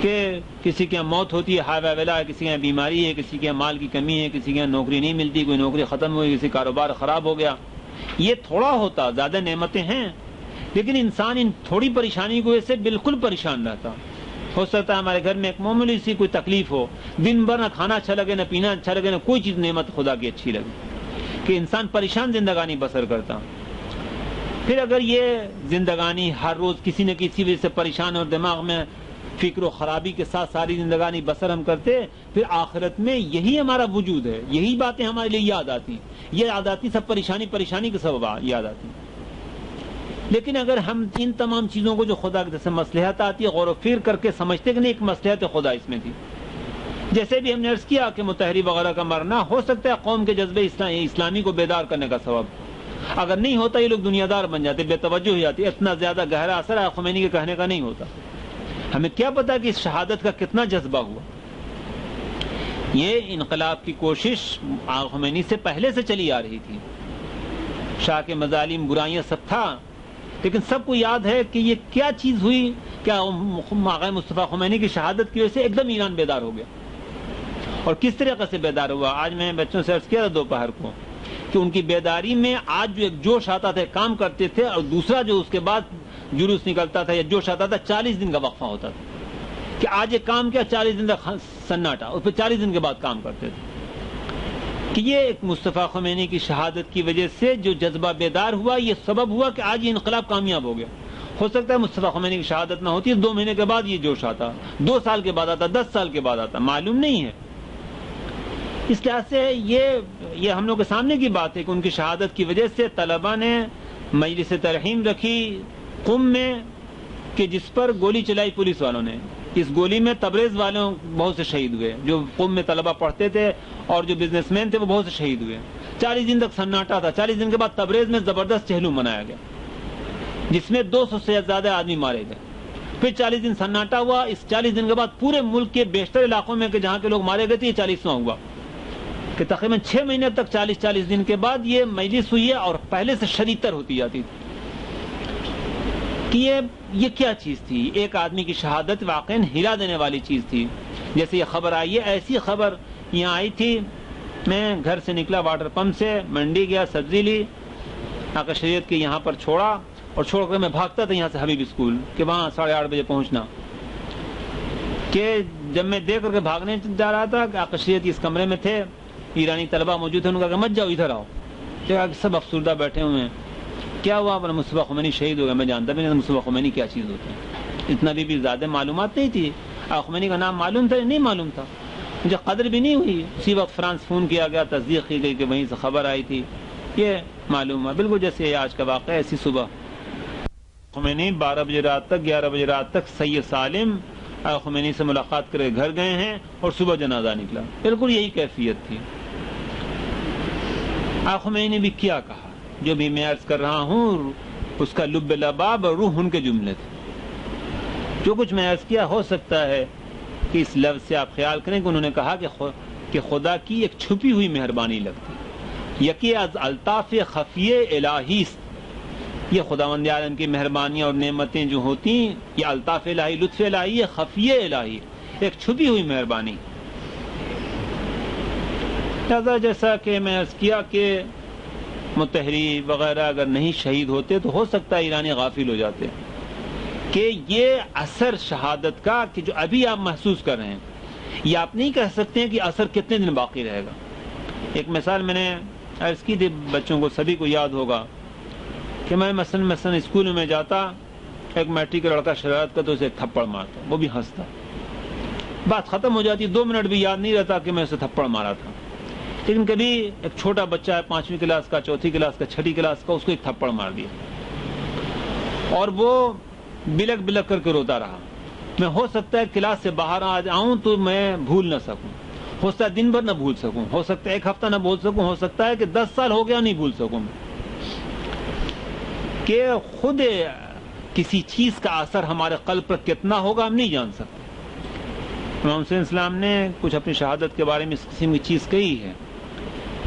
کہ کسی کے یہاں موت ہوتی ہے، ہائے واویلا ہے، کسی کے یہاں بیماری ہے، کسی کے یہاں مال کی کمی ہے، کسی کے یہاں نوکری نہیں ملتی، کوئی نوکری ختم ہوئی، کسی کاروبار خراب ہو گیا، یہ تھوڑا ہوتا، زیادہ نعمتیں ہیں لیکن انسان ان تھوڑی پریشانی کی وجہ سے بالکل پریشان رہتا۔ ہو سکتا ہے ہمارے گھر میں ایک معمولی سی کوئی تکلیف ہو، دن بھر نہ کھانا اچھا لگے، نہ پینا اچھا لگے، نہ کوئی چیز نعمت خدا کی اچھی لگے، کہ انسان پریشان زندگانی بسر کرتا۔ پھر اگر یہ زندگانی ہر روز کسی نہ کسی وجہ سے پریشان اور دماغ میں فکر و خرابی کے ساتھ ساری زندگانی بسر ہم کرتے، پھر آخرت میں یہی ہمارا وجود ہے، یہی باتیں ہمارے لیے یاد آتی، یہ یاد آتی سب پریشانی کے سبب یاد آتی۔ لیکن اگر ہم ان تمام چیزوں کو جو خدا کی طرف سے مصلحت آتی ہے غور و فکر کر کے سمجھتے کہ نہیں ایک مصلحت خدا اس میں تھی، جیسے بھی ہم نے عرض کیا کہ مطہری وغیرہ کا مرنا ہو سکتا ہے قوم کے جذبے اسلامی کو بیدار کرنے کا سبب، اگر نہیں ہوتا یہ لوگ دنیا دار بن جاتے، بے توجہ ہو جاتی، اتنا زیادہ گہرا اثر خمینی کے کہنے کا نہیں ہوتا۔ ہمیں کیا پتا کہ اس شہادت کا کتنا جذبہ ہوا۔ یہ انقلاب کی کوشش خمینی سے پہلے سے چلی آ رہی تھی، شاہ کے مظالم برائیاں سب تھا، لیکن سب کو یاد ہے کہ یہ کیا چیز ہوئی، کیا آقا مصطفیٰ خمینی کی شہادت کی وجہ سے ایک دم ایران بیدار ہو گیا، اور کس طریقے سے بیدار ہوا۔ آج میں بچوں سے عرض کیا تھا دوپہر کو کہ ان کی بیداری میں آج جو ایک جوش آتا تھا کام کرتے تھے، اور دوسرا جو اس کے بعد جلوس نکلتا تھا یا جوش آتا تھا 40 دن کا وقفہ ہوتا تھا، کہ آج ایک کام کیا 40 دن کا سناٹا، اور پھر 40 دن کے بعد کام کرتے تھے۔ کہ یہ ایک مصطفیٰ خمینی کی شہادت کی وجہ سے جو جذبہ بیدار ہوا، یہ سبب ہوا کہ آج یہ انقلاب کامیاب ہو گیا۔ ہو سکتا ہے مصطفیٰ خمینی کی شہادت نہ ہوتی، 2 مہینے کے بعد یہ جوش آتا، 2 سال کے بعد آتا، 10 سال کے بعد آتا، معلوم نہیں ہے۔ اس لحاظ سے یہ ہم لوگ کے سامنے کی بات ہے کہ ان کی شہادت کی وجہ سے طلبہ نے مجلس ترحیم رکھی قم میں، کہ جس پر گولی چلائی پولیس والوں نے۔ اس گولی میں تبریز والوں بہت سے شہید ہوئے، جو قم میں طلبہ پڑھتے تھے اور جو بزنس مین تھے وہ بہت سے شہید ہوئے۔ 40 دن تک سناٹا تھا. 40 دن کے بعد تبریز میں زبردست چہلم منایا گیا جس میں 200 سے زیادہ آدمی مارے گئے. پھر 40 دن سناٹا ہوا. اس 40 دن کے بعد پورے ملک کے بیشتر علاقوں میں کہ جہاں کے لوگ مارے گئے تھے یہ 40واں ہوا کہ تقریباً 6 مہینے تک 40 دن کے بعد یہ مجلس ہوئی ہے اور پہلے سے شدید تر ہوتی جاتی تھی کہ یہ کیا چیز تھی. ایک آدمی کی شہادت واقعاً ہلا دینے والی چیز تھی. جیسے یہ خبر آئی ہے ایسی خبر یہاں آئی تھی. میں گھر سے نکلا واٹر پمپ سے, منڈی گیا, سبزی لی, آقا شریعت کے یہاں پر چھوڑا اور چھوڑ کر میں بھاگتا تھا یہاں سے حبیب اسکول کہ وہاں 8:30 بجے پہنچنا. کہ جب میں دیکھ کر کے بھاگنے جا رہا تھا کہ آقا شریعت اس کمرے میں تھے, ایرانی طلبہ موجود تھے. انہوں نے کہا مت جاؤ ادھر آؤ. سب افسردہ بیٹھے ہوئے ہیں. کیا ہوا؟ مصطفیٰ خمینی شہید ہو گیا. میں جانتا بھی نہیں مصطفیٰ خمینی کیا چیز ہوتا ہے. اتنا بھی زیادہ معلومات نہیں تھی. خمینی کا نام معلوم تھا نہیں معلوم تھا, مجھے قدر بھی نہیں ہوئی. اسی وقت فرانس فون کیا گیا, تصدیق کی گئی کہ وہیں سے خبر آئی تھی. یہ معلوم ہوا بالکل جیسے آج کا واقعہ ایسی صبح خمینی 12 بجے رات تک 11 بجے رات تک سید سالم خمینی سے ملاقات کرے گھر گئے ہیں اور صبح جنازہ نکلا. بالکل یہی کیفیت تھی. خمینی نے بھی کیا کہا جو بھی میں عرض کر رہا ہوں اس کا لب لباب اور روح ان کے جملے تھے. جو کچھ میں عرض کیا ہو سکتا ہے کہ اس لفظ سے آپ خیال کریں کہ انہوں نے کہا کہ خدا کی ایک چھپی ہوئی مہربانی لگتی یکی از الطاف خفیہ الہی. یہ خداوند عالم کی مہربانیاں اور نعمتیں جو ہوتی یہ الطاف الہی, لطف الہی, خفیہ الہی, ایک چھپی ہوئی مہربانی. جیسا کہ میں عرض کیا کہ متحری وغیرہ اگر نہیں شہید ہوتے تو ہو سکتا ہے ایرانی غافل ہو جاتے کہ یہ اثر شہادت کا کہ جو ابھی آپ محسوس کر رہے ہیں یہ آپ نہیں کہہ سکتے ہیں کہ اثر کتنے دن باقی رہے گا. ایک مثال میں نے عرض کی تھی, بچوں کو سبھی کو یاد ہوگا کہ میں مثلا اسکول میں جاتا, ایک میٹرک کا لڑکا شرارت کا تو اسے ایک تھپڑ مارتا, وہ بھی ہنستا, بات ختم ہو جاتی, 2 منٹ بھی یاد نہیں رہتا کہ میں اسے تھپڑ مارا تھا. لیکن کبھی ایک چھوٹا بچہ ہے 5ویں کلاس کا, 4تھی کلاس کا, 6ٹھی کلاس کا, اس کو ایک تھپڑ مار دیا اور وہ بلک بلک کر کے روتا رہا. میں ہو سکتا ہے کلاس سے باہر آ جاؤں تو میں بھول نہ سکوں, ہو سکتا ہے دن بھر نہ بھول سکوں, ہو سکتا ہے 1 ہفتہ نہ بھول سکوں, ہو سکتا ہے کہ 10 سال ہو گیا نہیں بھول سکوں. کہ خود کسی چیز کا اثر ہمارے قلب پر کتنا ہوگا ہم نہیں جان سکتے. امام حسین اسلام نے کچھ اپنی شہادت کے بارے میں اس قسم کی چیز کہی ہے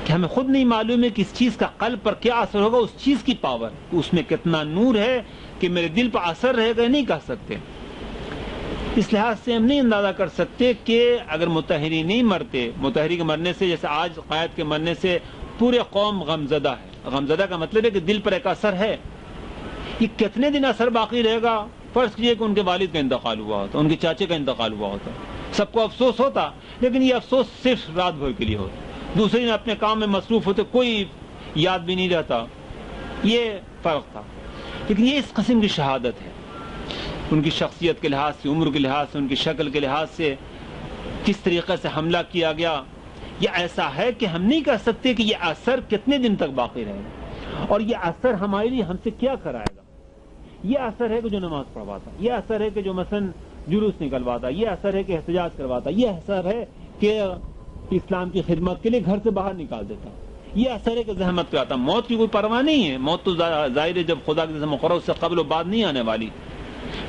کہ ہمیں خود نہیں معلوم ہے کہ اس چیز کا قلب پر کیا اثر ہوگا, اس چیز کی پاور, اس میں کتنا نور ہے کہ میرے دل پر اثر رہے گا نہیں کہہ سکتے. اس لحاظ سے ہم نہیں اندازہ کر سکتے کہ اگر متحری نہیں مرتے, متحری کے مرنے سے جیسے آج قائد کے مرنے سے پورے قوم غمزدہ ہے. غمزدہ کا مطلب ہے کہ دل پر ایک اثر ہے. یہ کتنے دن اثر باقی رہے گا؟ فرض کیجئے کہ ان کے والد کا انتقال ہوا ہوتا, ان کے چاچے کا انتقال ہوا ہوتا, سب کو افسوس ہوتا, لیکن یہ افسوس صرف رات بھر کے لیے ہوتا, دوسرے دن اپنے کام میں مصروف ہوتے, کوئی یاد بھی نہیں رہتا. یہ فرق تھا. لیکن یہ اس قسم کی شہادت ہے, ان کی شخصیت کے لحاظ سے, عمر کے لحاظ سے, ان کی شکل کے لحاظ سے, کس طریقے سے حملہ کیا گیا, یہ ایسا ہے کہ ہم نہیں کہہ سکتے کہ یہ اثر کتنے دن تک باقی رہے گا اور یہ اثر ہمارے لیے ہم سے کیا کرائے گا. یہ اثر ہے کہ جو نماز پڑھواتا, یہ اثر ہے کہ جو مثلا جلوس نکلواتا, یہ اثر ہے کہ احتجاج کرواتا, یہ اثر ہے کہ اسلام کی خدمت کے لیے گھر سے باہر نکال دیتا, یہ اثر ہے کہ زحمت کراتا. موت کی کوئی پرواہ نہیں ہے, موت تو ظاہر ہے جب خدا کے مقرر اس سے قبل و بعد نہیں آنے والی.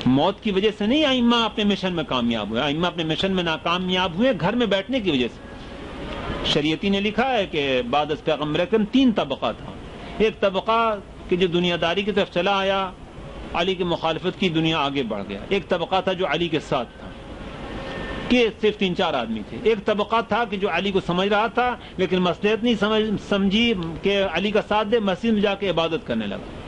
موت کی وجہ سے نہیں ائمہ اپنے مشن میں کامیاب ہوئے, ائمہ اپنے مشن میں ناکامیاب ہوئے گھر میں بیٹھنے کی وجہ سے. شریعتی نے لکھا ہے کہ بعد از پیغمبر اکرم 3 طبقہ تھا. ایک طبقہ کہ جو دنیا داری کی طرف چلا آیا, علی کی مخالفت کی, دنیا آگے بڑھ گیا. ایک طبقہ تھا جو علی کے ساتھ تھا کہ صرف 3-4 آدمی تھے. ایک طبقہ تھا کہ جو علی کو سمجھ رہا تھا لیکن مصلحت نہیں سمجھی کہ علی کا ساتھ دے, مسجد میں جا کے عبادت کرنے لگا.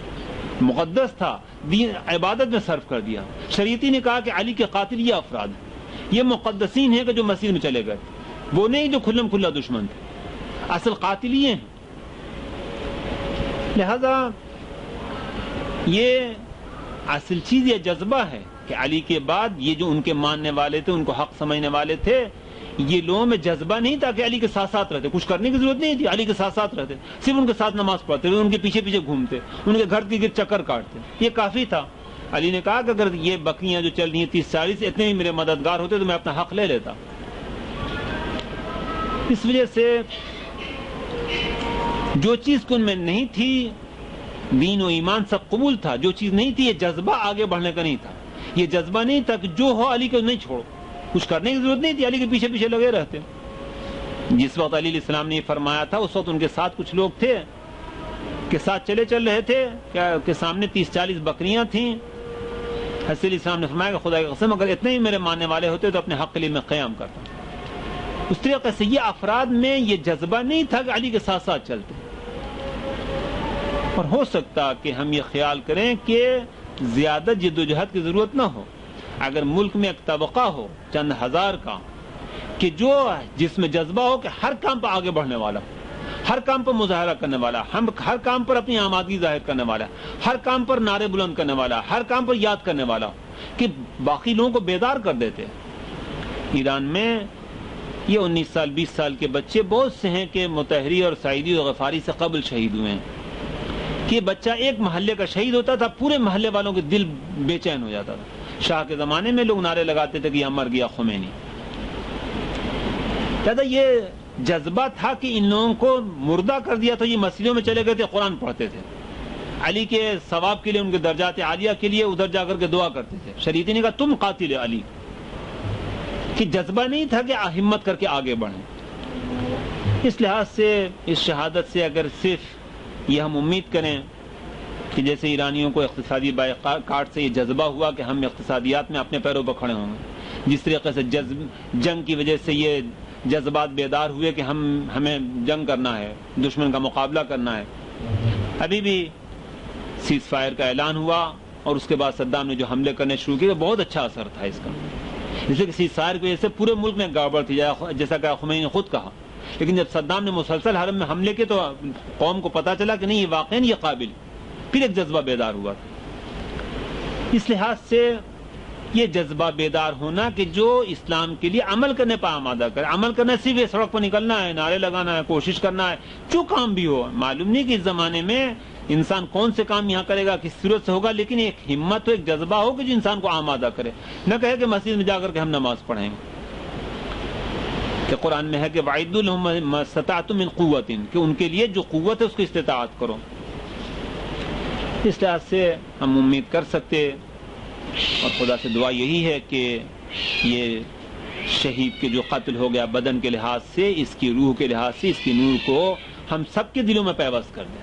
مقدس تھا, دین عبادت میں صرف کر دیا. شریعتی نے کہا کہ علی کے قاتل یہ افراد ہیں, یہ مقدسین ہیں کہ جو مسجد میں چلے گئے, وہ نہیں جو کھلم کھلا دشمن تھے, اصل قاتل یہ ہیں. لہذا یہ اصل چیز یہ جذبہ ہے کہ علی کے بعد یہ جو ان کے ماننے والے تھے, ان کو حق سمجھنے والے تھے, یہ لوگوں میں جذبہ نہیں تھا کہ علی کے ساتھ ساتھ رہتے, کچھ کرنے کی ضرورت نہیں تھی, علی کے ساتھ ساتھ رہتے, صرف ان کے ساتھ نماز پڑھتے, ان کے پیچھے پیچھے گھومتے, ان کے گھر کے گرد چکر کاٹتے, یہ کافی تھا. علی نے کہا کہ اگر یہ بکریاں جو چل رہی ہیں 30-40 اتنے ہی میرے مددگار ہوتے تو میں اپنا حق لے لیتا. اس وجہ سے جو چیز ان میں نہیں تھی دین و ایمان سب قبول تھا، جو چیز نہیں تھی یہ جذبہ آگے بڑھنے کا نہیں تھا، یہ جذبہ نہیں تھا کہ جو ہو علی کو نہیں چھوڑو، کچھ کرنے کی ضرورت نہیں تھی، علی کے پیچھے پیچھے لگے رہتے۔ جس وقت علی علیہ السلام نے یہ فرمایا تھا اس وقت ان کے ساتھ کچھ لوگ تھے کہ ساتھ چل رہے تھے کہ سامنے 30-40 بکریاں تھیں۔ حضرت علیہ السلام نے فرمایا کہ خدا کی قسم اگر اتنے ہی میرے ماننے والے ہوتے تو اپنے حق کے لیے میں قیام کرتا۔ اس طریقے سے یہ افراد میں یہ جذبہ نہیں تھا کہ علی کے ساتھ ساتھ چلتے، اور ہو سکتا کہ ہم یہ خیال کریں کہ زیادہ جدوجہد کی ضرورت نہ ہو۔ اگر ملک میں ایک طبقہ ہو چند ہزار کا کہ جس میں جذبہ ہو کہ ہر کام پر آگے بڑھنے والا، ہر کام پر مظاہرہ کرنے والا، ہر کام پر اپنی آمادگی ظاہر کرنے والا، ہر کام پر نعرے بلند کرنے والا، ہر کام پر یاد کرنے والا، کہ باقی لوگوں کو بیدار کر دیتے۔ ایران میں یہ 19 سال 20 سال کے بچے بہت سے ہیں کہ مطہری اور سعیدی اور غفاری سے قبل شہید ہوئے ہیں، کہ بچہ ایک محلے کا شہید ہوتا تھا پورے محلے والوں کے دل بے چین ہو جاتا تھا۔ شاہ کے زمانے میں لوگ نعرے لگاتے تھے کہ یہاں مر گیا خمینی۔ کہتا یہ جذبہ تھا کہ ان لوگوں کو مردہ کر دیا تو یہ مسجدوں میں چلے گئے تھے، قرآن پڑھتے تھے، علی کے ثواب کے لیے، ان کے درجات عالیہ کے لیے ادھر جا کر کے دعا کرتے تھے۔ شریعت نے کہا تم قاتل علی، کہ جذبہ نہیں تھا کہ ہمت کر کے آگے بڑھیں۔ اس لحاظ سے اس شہادت سے اگر صرف یہ ہم امید کریں کہ جیسے ایرانیوں کو اقتصادی بائیکاٹ سے یہ جذبہ ہوا کہ ہم اقتصادیات میں اپنے پیروں پر کھڑے ہوں گے، جس طریقے سے جنگ کی وجہ سے یہ جذبات بیدار ہوئے کہ ہمیں جنگ کرنا ہے، دشمن کا مقابلہ کرنا ہے۔ ابھی بھی سیز فائر کا اعلان ہوا اور اس کے بعد صدام نے جو حملے کرنے شروع کیے بہت اچھا اثر تھا اس کا، اس لیے کہ سیز فائر کی وجہ سے پورے ملک میں گڑبڑ تھی، جیسا کہ خمینی نے خود کہا۔ لیکن جب صدام نے مسلسل حرم میں حملے کیے تو قوم کو پتا چلا کہ نہیں یہ واقعی یہ قابل، پھر ایک جذبہ بیدار ہوا تھا۔ اس لحاظ سے یہ جذبہ بیدار ہونا کہ جو اسلام کے لیے عمل کرنے پر آمادہ کرے، عمل کرنا صرف یہ سڑک پر نکلنا ہے، نعرے لگانا ہے، کوشش کرنا ہے، جو کام بھی ہو، معلوم نہیں کہ اس زمانے میں انسان کون سے کام یہاں کرے گا، کس صورت سے ہوگا، لیکن ایک ہمت ہو، ایک جذبہ ہو کہ جو انسان کو آمادہ کرے، نہ کہے کہ مسجد میں جا کر کے ہم نماز پڑھیں گے۔ کہ قرآن میں ہے کہ وَعِدُّوا لَهُم مَا اسْتَطَعْتُم مِّن قُوَّةٍ، کہ ان کے لیے جو قوت ہے اس کی استطاعت کرو۔ اس لحاظ سے ہم امید کر سکتے اور خدا سے دعا یہی ہے کہ یہ شہید کے جو قتل ہو گیا بدن کے لحاظ سے، اس کی روح کے لحاظ سے، اس کی نور کو ہم سب کے دلوں میں پیوست کر دے،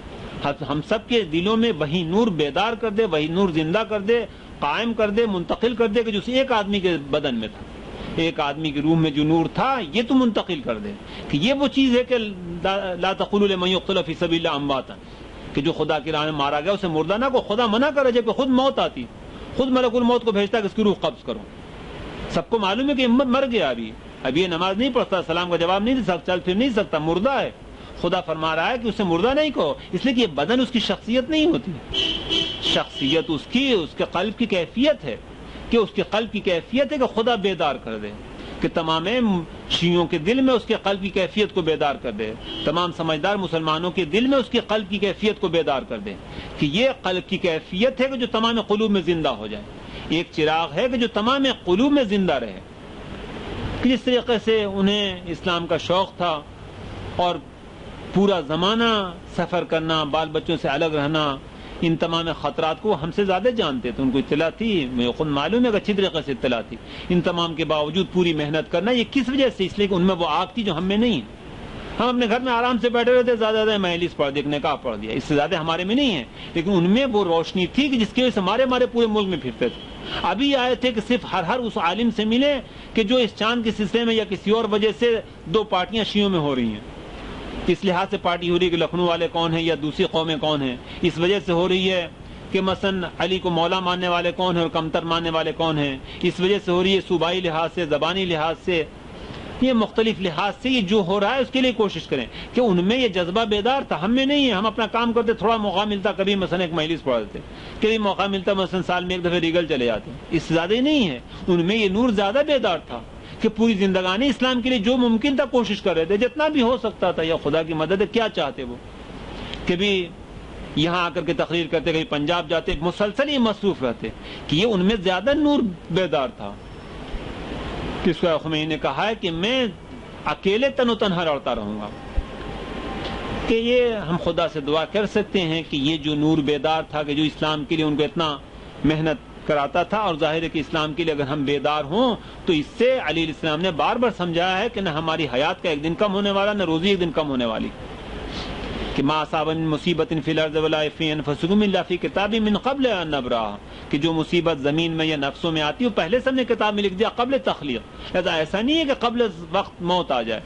ہم سب کے دلوں میں وہی نور بیدار کر دے، وہی نور زندہ کر دے، قائم کر دے، منتقل کر دے کہ جو ایک آدمی کے بدن میں تھا، ایک آدمی کی روح میں جو نور تھا یہ تو منتقل کر دے کہ یہ وہ چیز ہے کہ لا تقولوا لمن يقتل في سبيل الله امواتا، کہ جو خدا کی راہ میں مارا گیا اسے مردہ نہ کو، خدا منع کرے جب کہ خود موت آتی، خود ملک الموت کو بھیجتا کہ اس کی روح قبض کرو۔ سب کو معلوم ہے کہ مر گیا، ابھی یہ نماز نہیں پڑھتا، سلام کا جواب نہیں دے سکتا، چل پھر نہیں سکتا، مردہ ہے۔ خدا فرما رہا ہے کہ اسے مردہ نہیں کہو، اس لیے کہ یہ بدن اس کی شخصیت نہیں ہوتی، شخصیت اس کے قلب کی کیفیت ہے، کہ اس کے قلب کی کیفیت ہے کہ خدا بیدار کر دے، کہ تمام شیعوں کے دل میں اس کے قلب کی کیفیت کو بیدار کر دے، تمام سمجھدار مسلمانوں کے دل میں اس کے قلب کی کیفیت کو بیدار کر دے، کہ یہ قلب کی کیفیت ہے کہ جو تمام قلوب میں زندہ ہو جائے، ایک چراغ ہے کہ جو تمام قلوب میں زندہ رہے۔ کہ جس طریقے سے انہیں اسلام کا شوق تھا اور پورا زمانہ سفر کرنا، بال بچوں سے الگ رہنا، ان تمام خطرات کو ہم سے زیادہ جانتے تھے، ان کو اطلاع تھی، مجھے خود معلوم ہے کہ اچھی طریقے سے اطلاع تھی۔ ان تمام کے باوجود پوری محنت کرنا یہ کس وجہ سے؟ اس لیے کہ ان میں وہ آگ تھی جو ہم میں نہیں ہے۔ ہم اپنے گھر میں آرام سے بیٹھے رہتے، زیادہ مجلس پڑھ دیکھنے کا پڑھ دیا، اس سے زیادہ ہمارے میں نہیں ہے، لیکن ان میں وہ روشنی تھی کہ جس کی وجہ سے ہمارے پورے ملک میں پھرتے تھے۔ ابھی آئے تھے کہ صرف ہر اس عالم سے ملے کہ جو اس چاند کے سلسلے میں یا کسی اور وجہ سے دو پارٹیاں شیعوں میں ہو رہی ہیں، اس لحاظ سے پارٹی ہو رہی ہے کہ لکھنؤ والے کون ہیں یا دوسری قومیں کون ہیں، اس وجہ سے ہو رہی ہے کہ مثلا علی کو مولا ماننے والے کون ہیں اور کمتر ماننے والے کون ہیں، اس وجہ سے ہو رہی ہے صوبائی لحاظ سے، زبانی لحاظ سے، یہ مختلف لحاظ سے یہ جو ہو رہا ہے اس کے لیے کوشش کریں کہ ان میں یہ جذبہ بیدار تھا، ہم میں نہیں ہے۔ ہم اپنا کام کرتے، تھوڑا موقع ملتا کبھی مثلا ایک مجلس پڑھ دیتے، کبھی موقع ملتا مثلا سال میں ایک دفعہ ریگل چلے جاتے، اس سے زیادہ ہی نہیں ہے۔ ان میں یہ نور زیادہ بیدار تھا کہ پوری زندگانی اسلام کے لیے جو ممکن تھا کوشش کر رہے تھے، جتنا بھی ہو سکتا تھا، یا خدا کی مدد ہے، کیا چاہتے وہ، کبھی یہاں آ کر کے تقریر کرتے، کبھی پنجاب جاتے، مسلسل یہ مصروف رہتے کہ یہ ان میں زیادہ نور بیدار تھا۔ کس کو خمینی نے کہا ہے کہ میں اکیلے تن و تنہا لڑتا رہوں گا، کہ یہ ہم خدا سے دعا کر سکتے ہیں کہ یہ جو نور بیدار تھا کہ جو اسلام کے لیے ان کو اتنا محنت کراتا تھا، اور ظاہر ہے کہ اسلام کے لیے اگر ہم بیدار ہوں تو اس سے علی علیہ السلام نے بار بار سمجھایا ہے کہ نہ ہماری حیات کا ایک دن کم ہونے والا، نہ روزی ایک دن کم ہونے والی، کہ ما اصاب من مصیبت فی الارض ولا فی انفسکم الا فی کتاب من قبل ان نبرأ، کہ جو مصیبت زمین میں یا نفسوں میں آتی ہے وہ پہلے سے ہم نے کتاب میں لکھ دیا قبل تخلیق، لہذا ایسا نہیں ہے کہ قبل وقت موت آ جائے،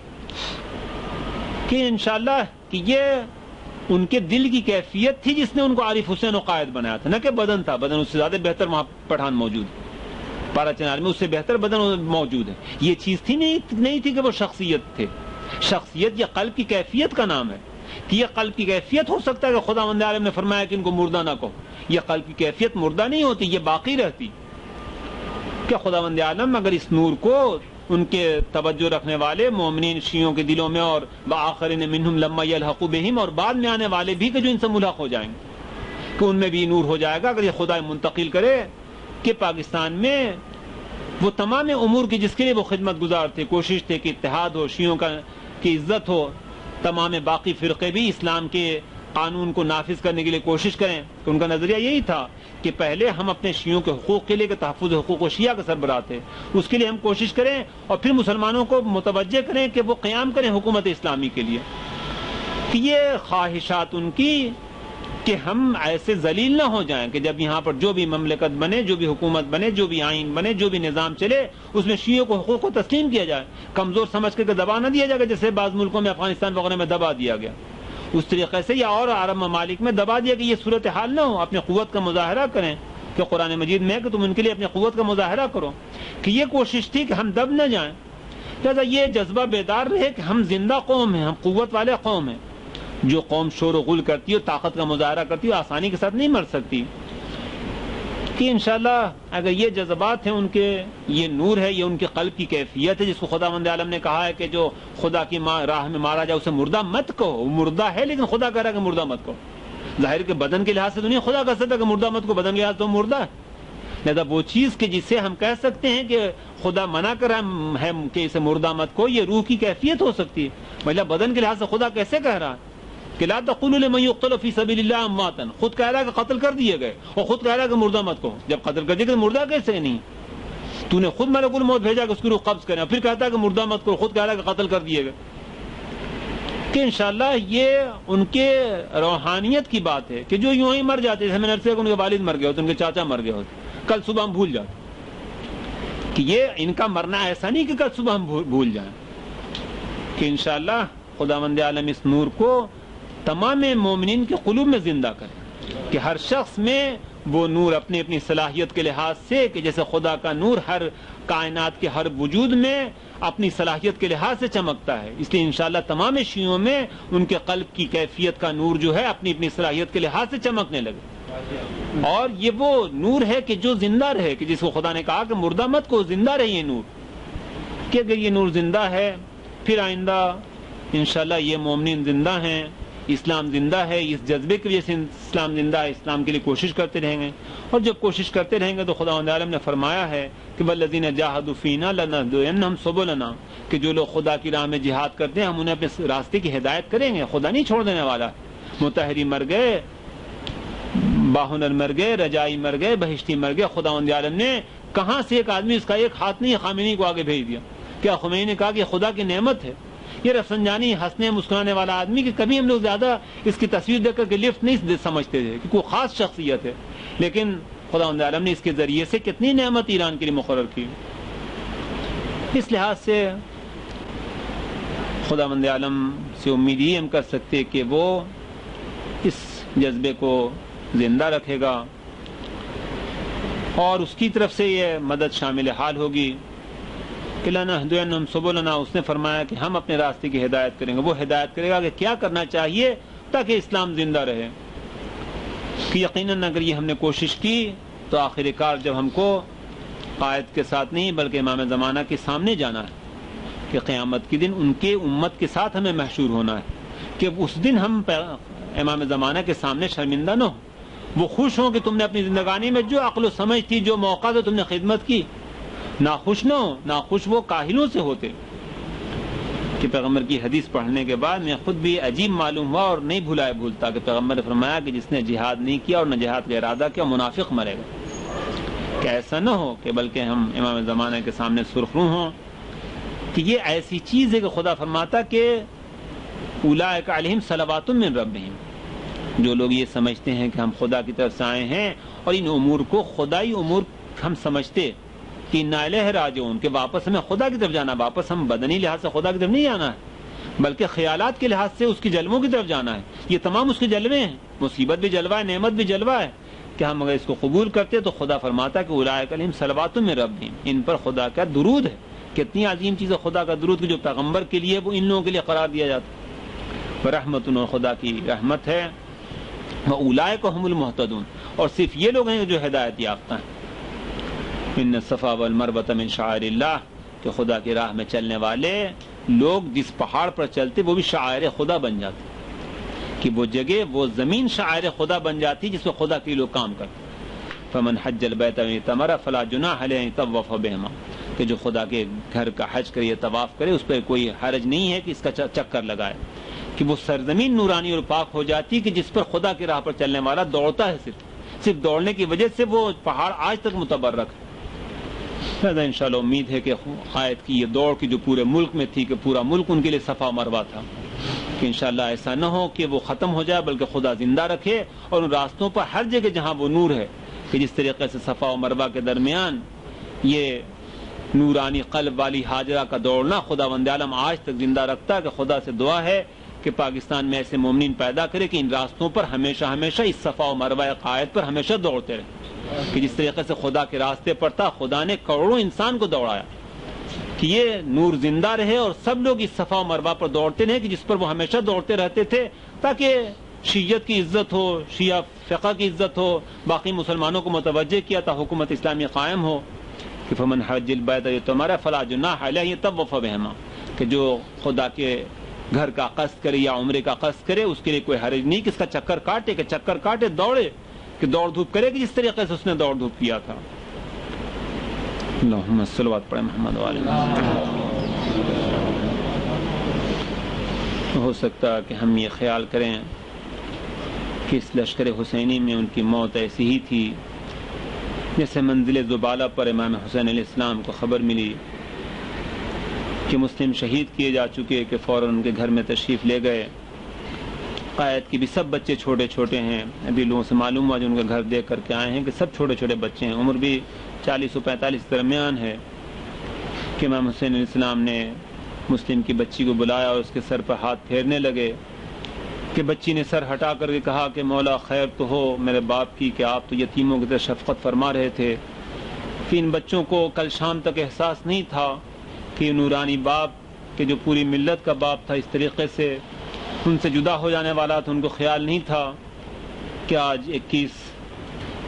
کہ انشاءاللہ کہ یہ ان کے دل کی کیفیت تھی جس نے ان کو عارف حسین و قائد بنایا تھا، نہ کہ بدن تھا، بدن اس سے زیادہ بہتر وہاں پٹھان موجود ہے، پارا چنار میں اس سے بہتر بدن موجود ہے، یہ چیز تھی نہیں تھی کہ وہ شخصیت تھے، شخصیت یہ قلب کی کیفیت کا نام ہے، کہ یہ قلب کی کیفیت ہو سکتا ہے کہ خداوند عالم نے فرمایا کہ ان کو مردہ نہ کہو، یہ قلب کی کیفیت مردہ نہیں ہوتی، یہ باقی رہتی، کہ خداوند عالم اگر اس نور کو ان کے توجہ رکھنے والے مومنین شیعوں کے دلوں میں، اور بآخرین منہم لما یلحقوا بہم، اور بعد میں آنے والے بھی کہ جو ان سے ملحق ہو جائیں گے، کہ ان میں بھی نور ہو جائے گا، اگر یہ خدا منتقل کرے کہ پاکستان میں وہ تمام امور کی جس کے لیے وہ خدمت گزار تھے، کوشش تھے کہ اتحاد ہو، شیعوں کی عزت ہو، تمام باقی فرقے بھی اسلام کے قانون کو نافذ کرنے کے لیے کوشش کریں، کہ ان کا نظریہ یہی تھا کہ پہلے ہم اپنے شیعوں کے حقوق کے لیے، کہ تحفظ حقوق و شیعہ کے سربراہ تھے، اس کے لیے ہم کوشش کریں، اور پھر مسلمانوں کو متوجہ کریں کہ وہ قیام کریں حکومت اسلامی کے لیے، کہ یہ خواہشات ان کی کہ ہم ایسے ذلیل نہ ہو جائیں کہ جب یہاں پر جو بھی مملکت بنے، جو بھی حکومت بنے، جو بھی آئین بنے، جو بھی نظام چلے، اس میں شیعوں کو حقوق کو تسلیم کیا جائے، کمزور سمجھ کر دبا نہ دیا جائے، جیسے بعض ملکوں میں افغانستان وغیرہ میں دبا دیا گیا، اس طریقے سے یا اور عرب ممالک میں دبا دیا کہ یہ صورتحال نہ ہو، اپنے قوت کا مظاہرہ کریں، کہ قرآن مجید میں ہے کہ تم ان کے لیے اپنی قوت کا مظاہرہ کرو، کہ یہ کوشش تھی کہ ہم دب نہ جائیں، لہذا یہ جذبہ بیدار رہے کہ ہم زندہ قوم ہیں، ہم قوت والے قوم ہیں، جو قوم شور و غل کرتی ہے، طاقت کا مظاہرہ کرتی ہے، آسانی کے ساتھ نہیں مر سکتی، کہ انشاءاللہ اگر یہ جذبات ہیں ان کے، یہ نور ہے، یہ ان کے قلب کی کیفیت ہے، جس کو خداوند عالم نے کہا ہے کہ جو خدا کی راہ میں مارا جائے اسے مردہ مت کہو، وہ مردہ ہے لیکن خدا کہہ رہا ہے کہ مردہ مت کہو، ظاہر کہ بدن کے لحاظ سے تو نہیں خدا کہہ سکتا کہ مردہ مت کو، بدن کے لحاظ تو مردہ ہے، لہذا وہ چیز کہ جسے ہم کہہ سکتے ہیں کہ خدا منع کر رہا ہے کہ اسے مردہ مت کو، یہ روح کی کیفیت ہو سکتی ہے، مطلب بدن کے لحاظ سے خدا کیسے کہہ رہا ہے کہ لا تقولوا لمن يقتل في سبيل الله امواتا، خود کہہ رہا ہے کہ قتل کر دیے گئے، اور خود کہہ رہا ہے کہ مردہ مت کو، جب قتل کر دیے گئے مردہ کیسے نہیں، تو نے خود ملک الموت بھیجا کہ اس کی روح قبض کریں، پھر کہتا ہے کہ مردہ مت کو، خود کہہ رہا ہے کہ قتل کر دیے گئے، کہ انشاءاللہ یہ ان کے روحانیت کی بات ہے کہ جو یوں ہی مر جاتے، جیسے میں نے عرض کیا کہ ان کے والد مر گئے ہوتے، ان کے چاچا مر گئے ہوتے، کل صبح ہم بھول جاتے، کہ یہ ان کا مرنا ایسا نہیں کہ کل صبح ہم بھول جائیں، کہ انشاءاللہ خداوند عالم اس نور کو تمام مومنین کے قلوب میں زندہ کرے، کہ ہر شخص میں وہ نور اپنی اپنی صلاحیت کے لحاظ سے، کہ جیسے خدا کا نور ہر کائنات کے ہر وجود میں اپنی صلاحیت کے لحاظ سے چمکتا ہے، اس لیے انشاءاللہ تمام شیعوں میں ان کے قلب کی کیفیت کا نور جو ہے اپنی اپنی صلاحیت کے لحاظ سے چمکنے لگے، اور یہ وہ نور ہے کہ جو زندہ رہے، کہ جس کو خدا نے کہا کہ مردہ مت کو، زندہ رہے یہ نور، کہ اگر یہ نور زندہ ہے پھر آئندہ انشاءاللہ یہ مومنین زندہ ہیں، اسلام زندہ ہے، اس جذبے کی وجہ سے اسلام زندہ ہے، اسلام کے لیے کوشش کرتے رہیں گے، اور جب کوشش کرتے رہیں گے تو خداوند عالم نے فرمایا ہے کہ والذین جاہدوا فینا لنہدینہم سبلنا، کہ جو لوگ خدا کی راہ میں جہاد کرتے ہیں ہم انہیں اپنے راستے کی ہدایت کریں گے، خدا نہیں چھوڑ دینے والا، مطہری مر گئے، باہنر مر گئے، رجائی مر گئے، بہشتی مر گئے، خداوند عالم نے کہاں سے ایک آدمی اس کا ایک ہاتھ نہیں خامنی کو آگے بھیج دیا، کیا خمینی نے کہا کہ خدا کی نعمت ہے، یہ رفسنجانی ہنسنے مسکرانے والا آدمی کہ کبھی ہم لوگ زیادہ اس کی تصویر دیکھ کر کے لفٹ نہیں سمجھتے تھے کہ کوئی خاص شخصیت ہے، لیکن خداوند عالم نے اس کے ذریعے سے کتنی نعمت ایران کے لیے مقرر کی، اس لحاظ سے خداوند عالم سے امید ہی ہم کر سکتے کہ وہ اس جذبے کو زندہ رکھے گا اور اس کی طرف سے یہ مدد شامل حال ہوگی کہ لنہدینہم سبلنا، اس نے فرمایا کہ ہم اپنے راستے کی ہدایت کریں گے، وہ ہدایت کرے گا کہ کیا کرنا چاہیے تاکہ اسلام زندہ رہے، کہ یقیناً اگر یہ ہم نے کوشش کی تو آخر کار جب ہم کو قائد کے ساتھ نہیں بلکہ امام زمانہ کے سامنے جانا ہے، کہ قیامت کے دن ان کے امت کے ساتھ ہمیں محشور ہونا ہے، کہ اس دن ہم امام زمانہ کے سامنے شرمندہ نہ ہوں، وہ خوش ہوں کہ تم نے اپنی زندگانی میں جو عقل و سمجھ تھی، جو موقع تھا، تم نے خدمت کی، ناخوش نہ ہو، ناخوش وہ کاہلوں سے ہوتے، کہ کہ پیغمبر کی حدیث پڑھنے کے بعد میں خود بھی عجیب معلوم ہوا اور نہیں بھولتا کہ پیغمبر نے فرمایا کہ جس نے جہاد نہیں کیا اور نہ جہاد کا ارادہ کیا منافق مرے گا. کہ ایسا نہ ہو کہ بلکہ ہم امام زمانہ کے سامنے سرخرو ہوں کہ یہ ایسی چیز ہے کہ خدا فرماتا کہ اولئک علیہم صلوات من ربہم، جو لوگ یہ سمجھتے ہیں کہ ہم خدا کی طرف سے آئے ہیں اور ان امور کو خدائی امور ہم سمجھتے کہ انا الیہ راجعون، کہ واپس ہمیں خدا کی طرف جانا، واپس ہم بدنی لحاظ سے خدا کی طرف نہیں جانا ہے بلکہ خیالات کے لحاظ سے اس کی جلووں کی طرف جانا ہے. یہ تمام اس کے جلوے ہیں، مصیبت بھی جلوہ ہے، نعمت بھی جلوہ ہے، کہ ہم اگر اس کو قبول کرتے تو خدا فرماتا کہ اولئک علیہم صلوات من ربہم، ان پر خدا کا درود ہے. کتنی عظیم چیز ہے خدا کا درود کہ جو پیغمبر کے لیے وہ ان لوگوں کے لیے قرار دیا جاتا ہے. رحمت، اور خدا کی رحمت ہے. وَأُولَئِكَ هُمُ الْمُهْتَدُونَ، اور صرف یہ لوگ ہیں جو ہدایت یافتہ ہیں. ان الصفا والمروۃ من شعائر اللہ، کہ خدا کی راہ میں چلنے والے لوگ جس پہاڑ پر چلتے وہ بھی شعائر خدا بن جاتے، کہ وہ جگہ وہ زمین شعائر خدا بن جاتی جس میں خدا کے لوگ کام کرتے. فمن حج البیت واعتمر فلا جناح علیہ ان یطوف بہما، کہ جو خدا کے گھر کا حج کرے یا طواف کرے اس پہ کوئی حرج نہیں ہے کہ اس کا چکر لگائے، کہ وہ سرزمین نورانی اور پاک ہو جاتی کہ جس پر خدا کی راہ پر چلنے والا دوڑتا ہے. صرف دوڑنے کی وجہ سے وہ پہاڑ آج تک متبرک ہے. انشاءاللہ امید ہے کہ آیت کی یہ دوڑ کی جو پورے ملک میں تھی کہ پورا ملک ان کے لیے صفا مروا تھا، کہ انشاءاللہ ایسا نہ ہو کہ وہ ختم ہو جائے بلکہ خدا زندہ رکھے اور ان راستوں پر ہر جگہ جہاں وہ نور ہے، کہ جس طریقے سے صفا و مروا کے درمیان یہ نورانی قلب والی ہاجرہ کا دوڑنا خداوند عالم آج تک زندہ رکھتا ہے. کہ خدا سے دعا ہے کہ پاکستان میں ایسے مومنین پیدا کرے کہ ان راستوں پر ہمیشہ ہمیشہ اس صفا و مروہ قائد پر ہمیشہ دوڑتے رہے، کہ جس طریقے سے خدا کے راستے پر تھا خدا نے کروڑوں انسان کو دوڑایا، کہ یہ نور زندہ رہے اور سب لوگ اس صفا و مروہ پر دوڑتے رہے کہ جس پر وہ ہمیشہ دوڑتے رہتے تھے، تاکہ شیعت کی عزت ہو، شیعہ فقہ کی عزت ہو، باقی مسلمانوں کو متوجہ کیا تھا حکومت اسلامی قائم ہو. کہ فمن حج البیت واعتمر فلا جناح علیہ ان یطوف بہما، کہ جو خدا کے گھر کا قصد کرے یا عمرے کا قصد کرے اس کے لیے کوئی حرج نہیں کہ اس کا چکر کاٹے، کہ چکر کاٹے دوڑے، کہ دوڑ دھوپ کرے کہ جس طریقے سے اس نے دوڑ دھوپ کیا تھا. اللہم صلوات پڑھے محمد وعلی محمد. ہو سکتا ہے کہ ہم یہ خیال کریں کہ اس لشکر حسینی میں ان کی موت ایسی ہی تھی جیسے منزل زبالہ پر امام حسین علیہ السلام کو خبر ملی کہ مسلم شہید کیے جا چکے کہ فوراً ان کے گھر میں تشریف لے گئے. قائد کی بھی سب بچے چھوٹے چھوٹے ہیں، ابھی لوگوں سے معلوم ہوا جو ان کا گھر دیکھ کر کے آئے ہیں کہ سب چھوٹے چھوٹے بچے ہیں، عمر بھی 40 و 45 درمیان ہے. کہ امام حسین علیہ السلام نے مسلم کی بچی کو بلایا اور اس کے سر پر ہاتھ پھیرنے لگے، کہ بچی نے سر ہٹا کر کے کہا کہ مولا خیر تو ہو میرے باپ کی، کہ آپ تو یتیموں کی طرح شفقت فرما رہے تھے. کہ ان بچوں کو کل شام تک احساس نہیں تھا کہ نورانی باپ کہ جو پوری ملت کا باپ تھا اس طریقے سے ان سے جدا ہو جانے والا تھا. ان کو خیال نہیں تھا کہ آج 21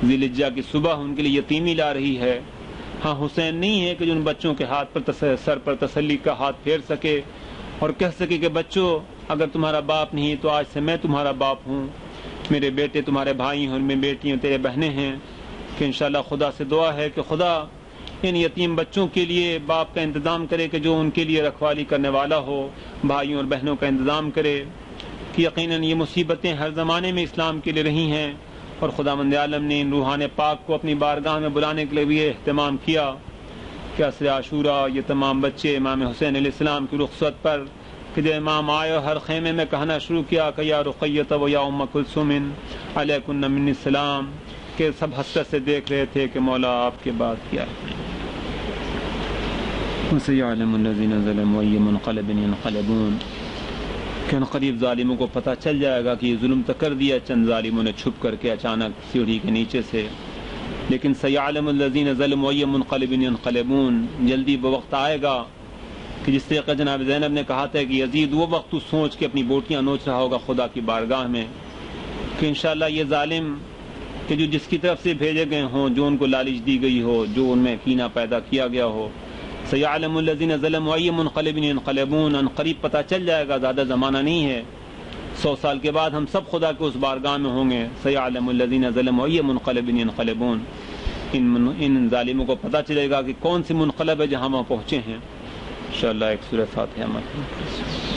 ذی الحجہ کی صبح ان کے لیے یتیمی لا رہی ہے. ہاں حسین نہیں ہے کہ جو ان بچوں کے ہاتھ پر سر پر تسلی کا ہاتھ پھیر سکے اور کہہ سکے کہ بچوں اگر تمہارا باپ نہیں تو آج سے میں تمہارا باپ ہوں، میرے بیٹے تمہارے بھائی ہیں اور میں بیٹی ہوں، تیرے بہنیں ہیں. کہ انشاءاللہ خدا سے دعا ہے کہ خدا ان یتیم بچوں کے لیے باپ کا انتظام کرے کہ جو ان کے لیے رکھوالی کرنے والا ہو، بھائیوں اور بہنوں کا انتظام کرے. کہ یقیناً یہ مصیبتیں ہر زمانے میں اسلام کے لیے رہی ہیں اور خداوند عالم نے ان روحان پاک کو اپنی بارگاہ میں بلانے کے لیے بھی یہ اہتمام کیا کہ عصر عاشورہ یہ تمام بچے امام حسین علیہ السلام کی رخصت پر کہ جب امام آئے اور ہر خیمے میں کہنا شروع کیا کہ یا رقیۃ و یا ام کلثوم علیکن منی السلام، کہ سب حسرت سے دیکھ رہے تھے کہ مولا آپ کے بعد کیا ہے. وَسَيَعْلَمُ الَّذِينَ ظَلَمُوا أَيَّ مُنْقَلَبٍ يَنْقَلِبُونَ، کہ ان قریب ظالموں کو پتہ چل جائے گا کہ یہ ظلم تو کر دیا چند ظالموں نے چھپ کر کے اچانک سیڑھی کے نیچے سے، لیکن سَيَعْلَمُ الَّذِينَ ظَلَمُوا أَيَّ مُنْقَلِبٍ يَنْقَلِبُونَ، جلدی وہ وقت آئے گا کہ جس طریقے جناب زینب نے کہا تھا کہ یزید وہ وقت تو سوچ کے اپنی بوٹیاں نوچ رہا ہوگا خدا کی بارگاہ میں کہ انشاءاللہ یہ ظالم کہ جو جس کی طرف سے بھیجے گئے ہوں، جو ان کو لالچ دی گئی ہو، جو ان میں کینہ پیدا کیا گیا ہو، سَيَعْلَمُ الَّذِينَ ظَلَمُوا أَيَّ مُنْقَلِبٍ يَنْقَلِبُونَ، ان قریب پتہ چل جائے گا، زیادہ زمانہ نہیں ہے، 100 سال کے بعد ہم سب خدا کے اس بارگاہ میں ہوں گے. سَيَعْلَمُ الَّذِينَ ظَلَمُوا أَيَّ مُنْقَلِبٍ يَنْقَلِبُونَ، ان ظالموں کو پتہ چلے گا کہ کون سی منقلب ہے جہاں وہ پہنچے ہیں. انشاءاللہ ایک سورہ فاتحہ مت